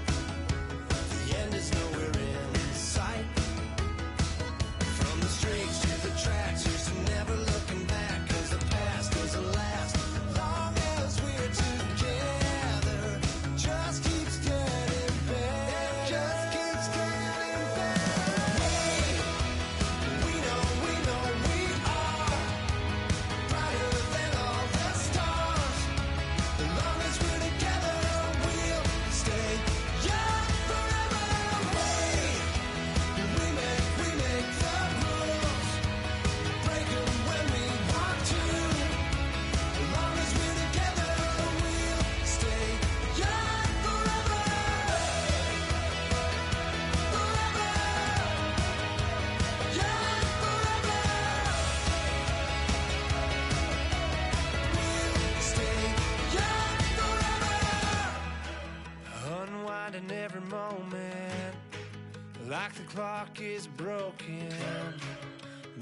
The end is nowhere in sight. From the streets to the tracks, here's to never looking back, 'cause the past doesn't last long as we're together. Just keeps getting better, just keeps getting better. Hey, we know we are brighter than all the stars. As long as we're together, we'll stay young forever. Hey, we make the rules, break them when we want to. As long as we're together, we'll stay young forever. Forever, young forever. We'll stay young forever. Unwinding every moment, like the clock is broken.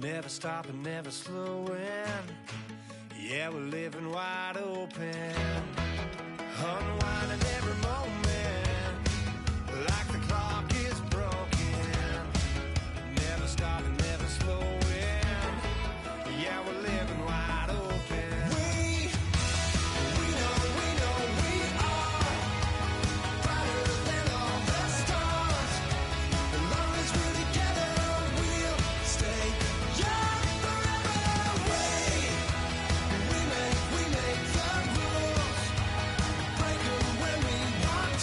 Never stopping, never slowing. Yeah, we're living wide open. Unwinding every moment, like the clock is broken. Never stopping, never slowing. Yeah, we're living wide open. We know we are brighter than all the stars. As long as we're together, we'll stay young forever. We make the rules, break them when we want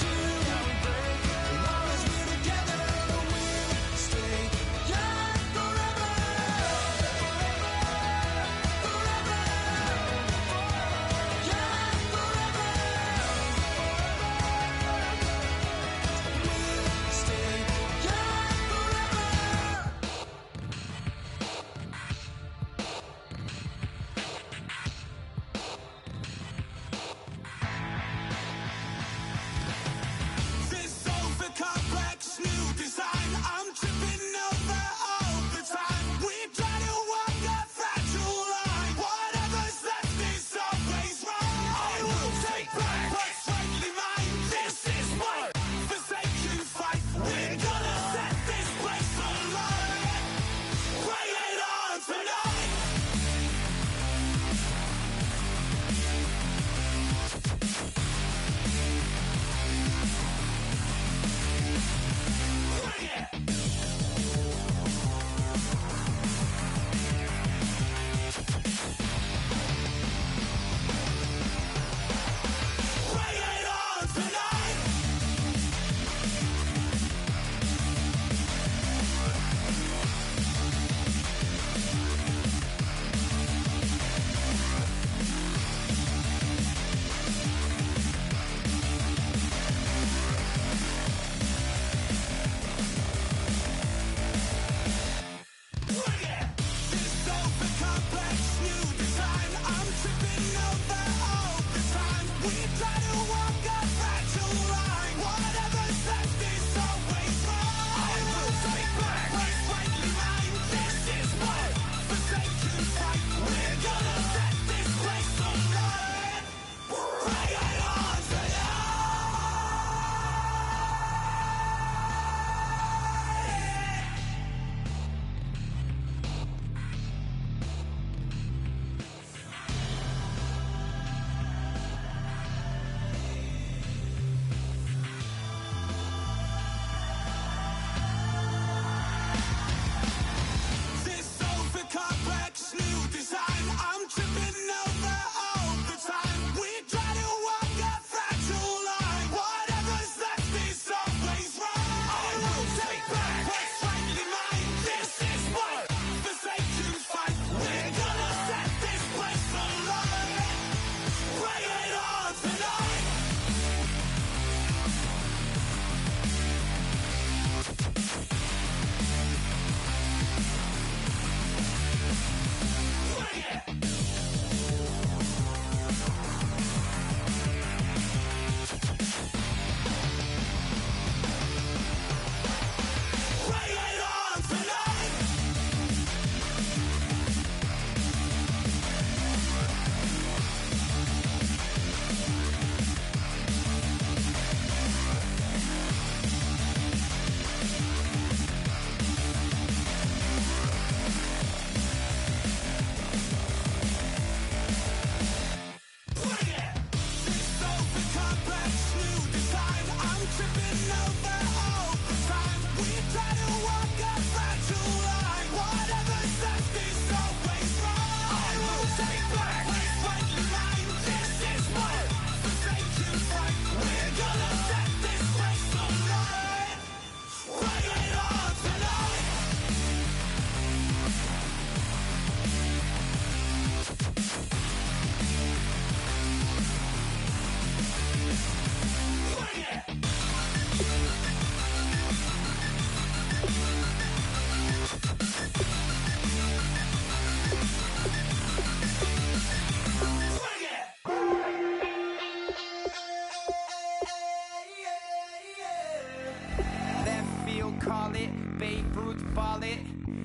call it. Babe Ruth ball it.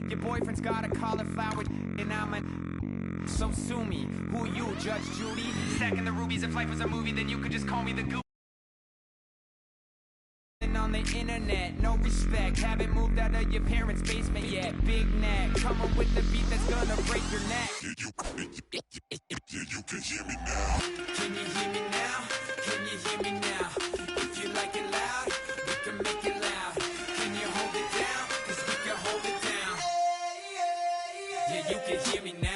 Your boyfriend's got a cauliflower and I'm a... So sue me. Who you, Judge Judy? Stacking the rubies. If life was a movie, then you could just call me the Goon. On the internet, no respect. Haven't moved out of your parents' basement yet. Big neck, coming with the beat that's gonna break your neck. You can hear me now. Can you hear me now? Can you hear me now? If you like it loud, we can make it loud. Can you hold it down? 'Cause we can hold it down. Yeah, you can hear me now.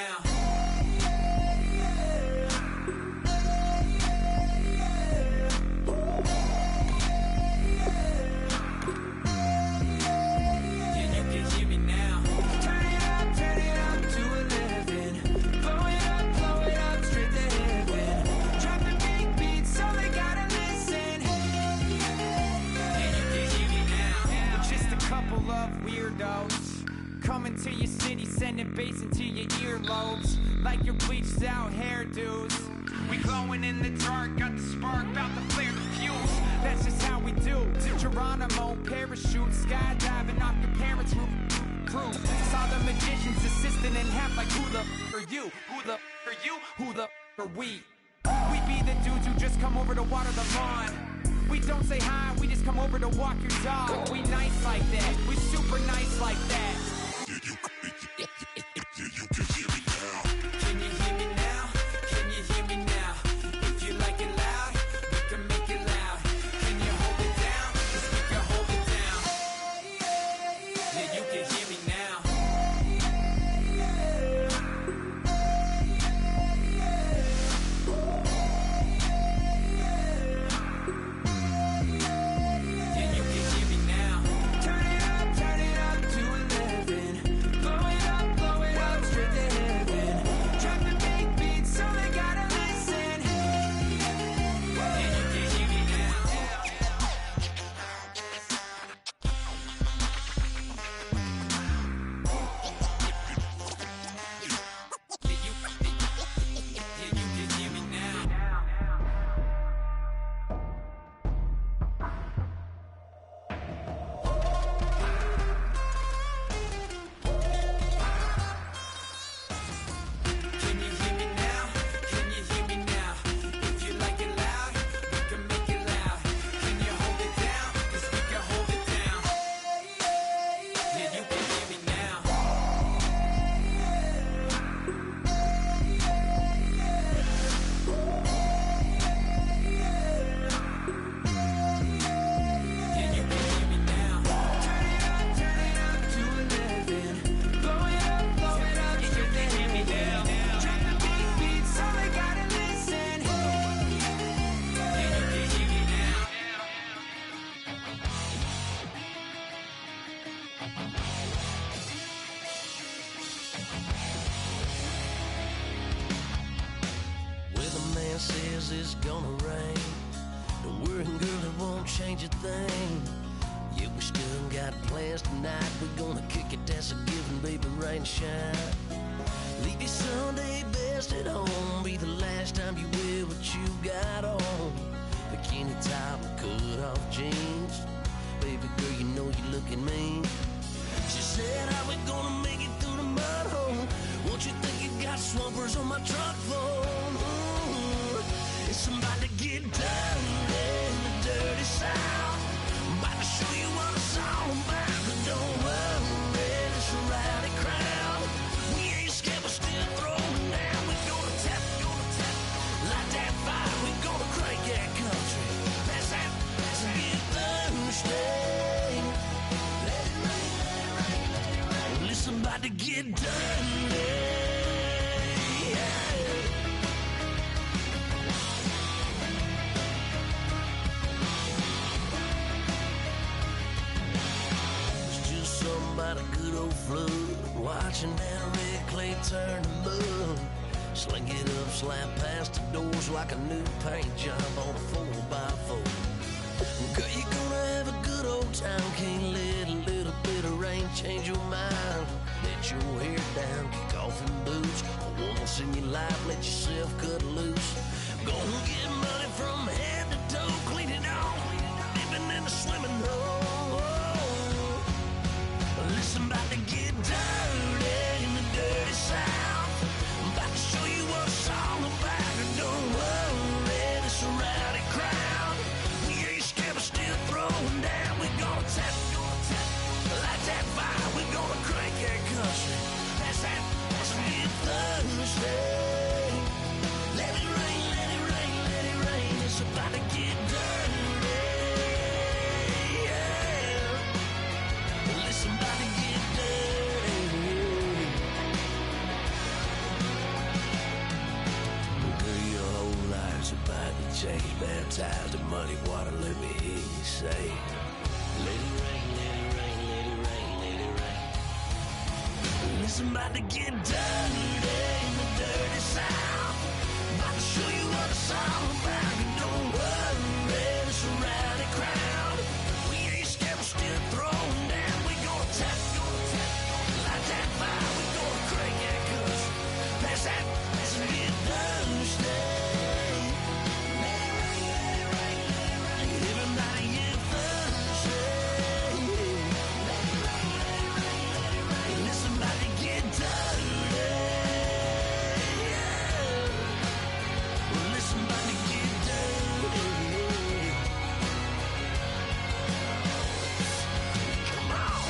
Coming to your city, sending bass into your earlobes, like your bleached out hairdos. We glowing in the dark, got the spark, about to flare the fuse. That's just how we do. Geronimo, parachute, skydiving off your parents' roof. Saw the magician's assistant in half, like who the are you? Who the are you? Who the are we? We be the dudes who just come over to water the lawn. We don't say hi, we just come over to walk your dog. We nice like that, we super nice like that. You can hear me now. Can you hear me now? Can you hear me now? If you like it loud, we can make it loud. Can you hold it down? 'Cause we can hold it down. Yeah, you can hear me now. Yeah, you can hear me now. Turn it up to 11. Blow it up straight to heaven. Drop the big beat so they gotta listen. Yeah, you can hear me now. Yeah, you can hear me now. Can you hear me now? Can you hear me now? If you like it loud, we can make it loud. Can you hold it down? 'Cause we can hold it down. Yeah, you can hear me now. Yeah, you can hear me now. Turn it up to 11. Blow it up straight to heaven. Drop the big beat so they gotta listen. Yeah, you can hear me now. Weatherman says it's gonna rain. Don't worry, girl, it won't change a thing. Yeah, we still got plans tonight. We're gonna kick it, that's a given, baby, rain and shine. Leave your Sunday best at home. Be the last time you wear what you got on. Bikini top and cut off jeans. Baby girl, you know you're looking mean. She said, how we gonna make it through the mud hole? Won't you think you got swampers on my truck phone? Ooh, it's about to get done in the dirty south. About to show you what it's all about. But don't worry, it's a rowdy crowd. We ain't scared, we're still throwing down. We're gonna tap, light that fire. We're gonna crank that country. Pass out, and get Thursday. Let it rain. Well, it's about to get done. It's just something about a good old flood. Watching that red clay turn to mud. Sling it up, slap past the doors like a new paint job on a 4x4. Girl, you're gonna have a good old time. Can't let a little bit of rain change your mind. Let your hair down, kick off in boots. Once in your life, let yourself cut loose. Gonna get money from head to toe, clean it off. Living in a swimming hole. tired to muddy water, let me hear you say, let it rain, let it rain, let it rain, let it rain. Listen, about to get dirty in the dirty South. About to show you what it's all about. And don't worry, the surrounding crowd. We ain't scared, we're still throwing down. We gonna tap, light that fire. We gonna crank that cuss. Pass that, let's get thirsty. Everybody get thirsty. Listen, about to get dirty. Listen, about to get dirty. Come on.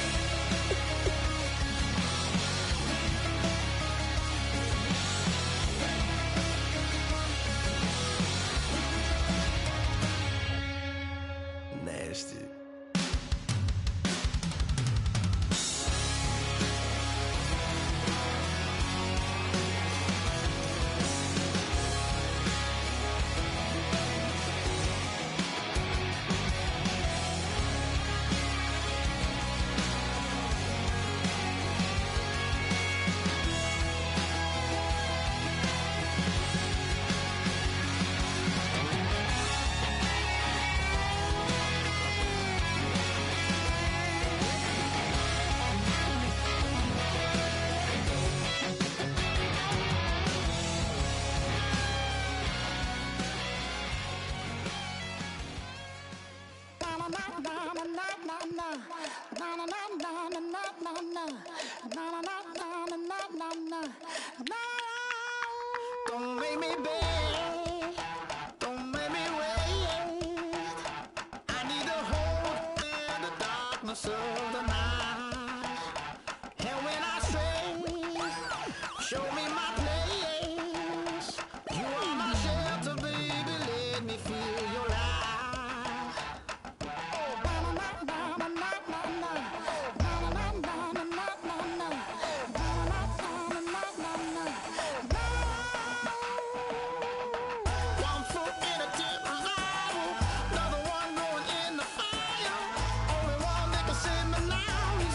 Nasty. Don't make me beg, don't make me wait. I need a hold in the darkness of the night. And when I stray, show me my place. You are my shelter, baby, let me feel your light. One foot in a deep revival, another one going in the fire. Only one that can save me now, he's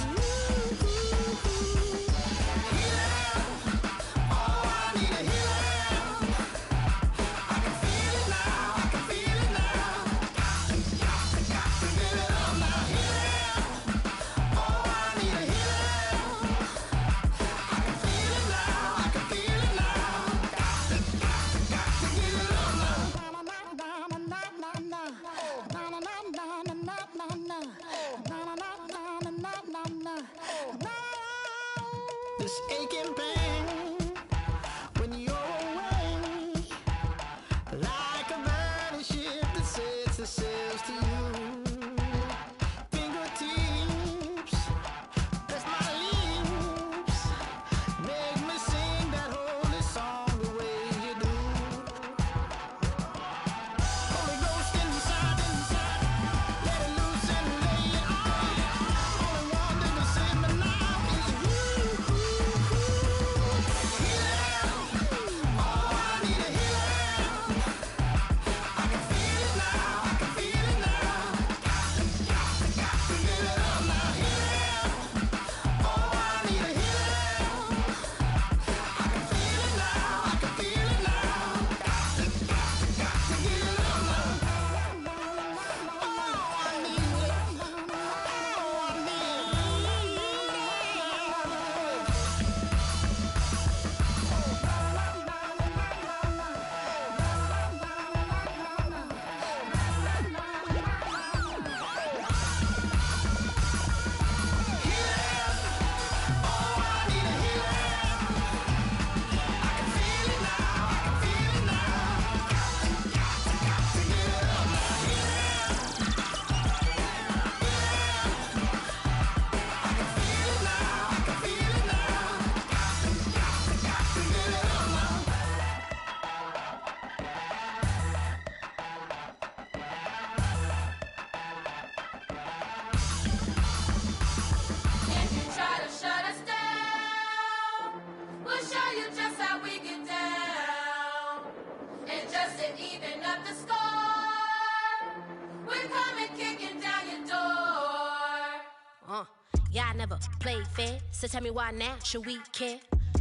Yeah, I never played fair, so tell me why now should we care?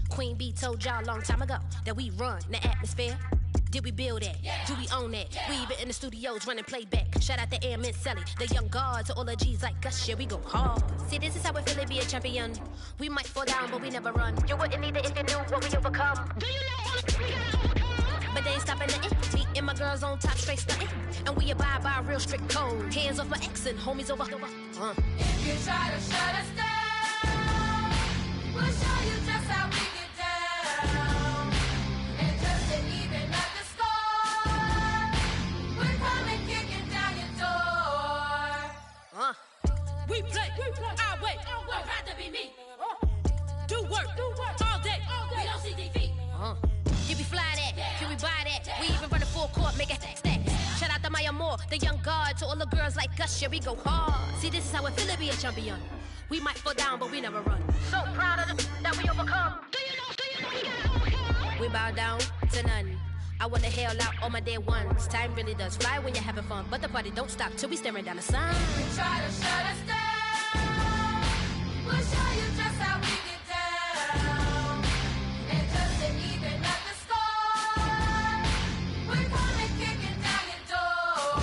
Queen Bee told y'all a long time ago that we run the atmosphere. Did we build that? Yeah. Do we own that? Yeah. We even in the studios running playback. Shout out to Air Mint Sally, the young guard, to all the G's like us. Yeah, we go hard. See, this is how we feel to be a champion. We might fall down, but we never run. You wouldn't need it if you knew what we overcome. Do you know all we gotta overcome? But they ain't stopping nothing. Me and my girls on top, straight stunting. And we abide by a real strict code. Hands off my ex and homies over. If you try to shut us down, we'll show you just how we get down. And just to even up the score, we're coming kicking down your door. We play our way. I'd rather be me. Do work all day. We don't see defeat. Can we fly that? Can we buy that? We even run a full court, make it stack. Shout out to Maya Moore, the young guard, to all the girls like us. Yeah, we go hard. See, this is how it feel to be a champion. We might fall down, but we never run. So proud of that we overcome. Do you know we gotta overcome? We bow down to none. I wanna hail out all my day ones. Time really does fly when you're having fun, but the party don't stop till we staring down the sun. If you try to shut us down, we'll show you just how we get down. And just to even up the score, we're coming kicking down your door.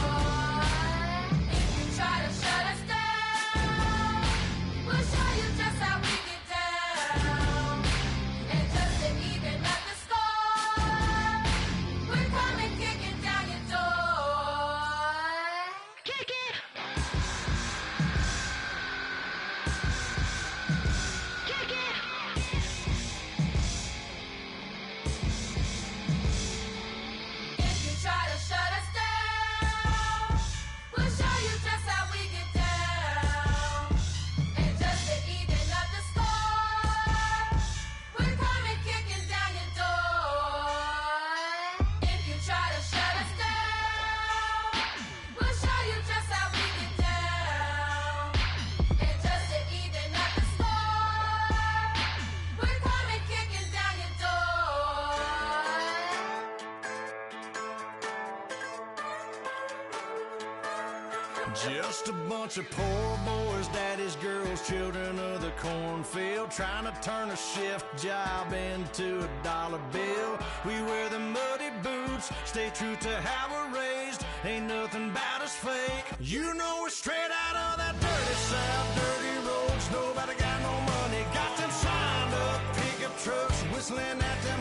If you try to shut us down, we'll show you just how we get down. And just to even up the score, we're coming kicking down your door. Kick it! Kick it! If you try to shut us down, we'll show you just how we get down. And just to even up the score, we're coming kicking down your door. If you try to shut us down, we'll show you just how we get down. And just to even up the score, we're coming kicking down your door. Just a bunch of poor boys, daddy's girls, children of the cornfield, trying to turn a shift job into a dollar bill. We wear the muddy boots, stay true to how we're raised. Ain't nothing about us fake. You know we're straight out of that dirty south, dirty roads. Nobody got no money, got them signed up pickup trucks, whistling at them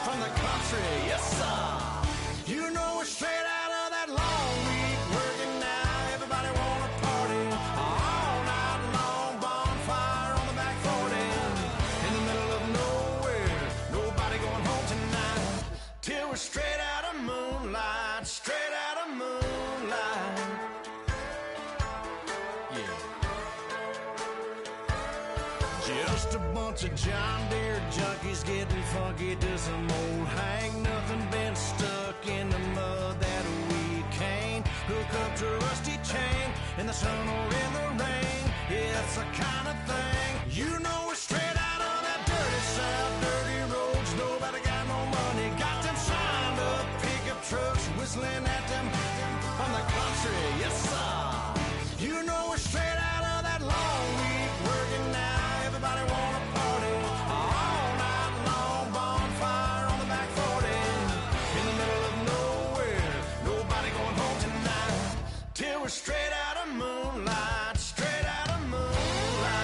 from the country. Yes, sir. You know we're straight out of that long week working now. Everybody wanna party all night long, bonfire on the back 40 in the middle of nowhere. Nobody going home tonight till we're straight out of moonlight, straight out of moonlight. Yeah. Just a bunch of John Deere junkies getting funky to some old hang. Nothing been stuck in the mud that we can't hook up to a rusty chain in the sun or in the rain. Yeah, it's the kind of thing. You know we're straight out of that dirty south, dirty roads. Nobody got no money, got them signed up pickup trucks, whistling at them from the country. Yes, sir. You know we're straight out of that long week working now. Everybody wanna party all night long, bonfire on the back 40 in the middle of nowhere. Nobody going home tonight till we're straight out of moonlight, straight out of moonlight.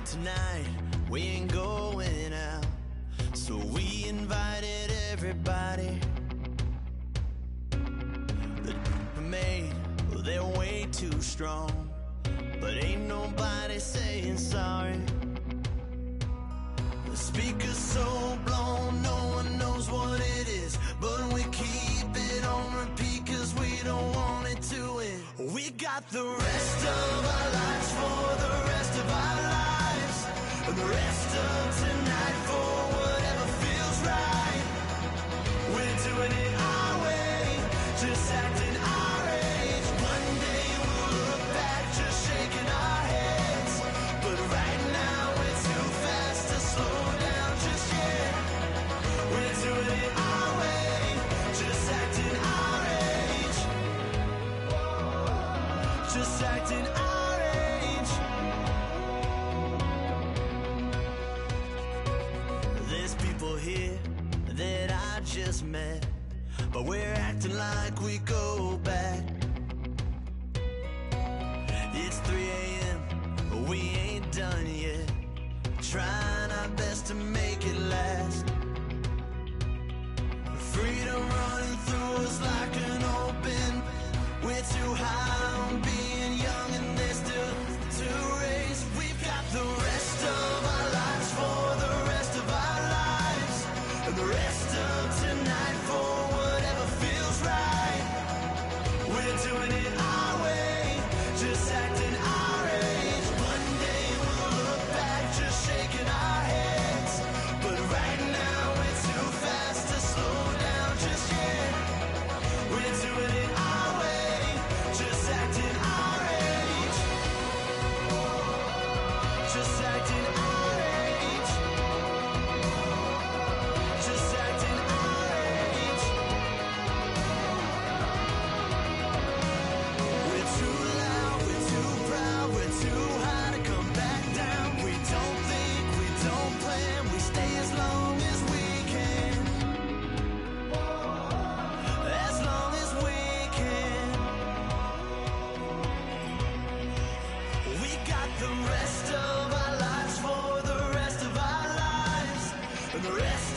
that tonight we ain't going out, so we invited everybody. The made, well, they're way too strong, but ain't nobody saying sorry. The speaker's so blown, no one knows what it is, but we keep it on repeat cause we don't want it to end. We got the rest of our lives for the rest of our lives, and the rest of tonight for whatever feels right. We're doing it our way, just acting our age. One day we'll look back just shaking our heads, but right now we're too fast to slow down just yet. We're doing it our way, just acting our age, just acting our age. There's people here that I just met, but we're acting like we go back. It's 3 a.m., but we ain't done yet, trying our best to make it last. Freedom running through us like an open. We're too high on being young and there's still to race. We've got the rest of our lives for the rest of our lives, and the rest of tonight for whatever feels right. We're doing it our way, just acting our age. One day we'll look back just shaking our heads, but right now we're too fast to slow down just yet. We're doing it our way, just acting our age, just acting our age, just acting our age. We're too loud, we're too proud, we're too high to come back down. We don't think, we don't plan, we stay as long as we can, as long as we can. We got the rest of our lives for the rest of our lives, and the rest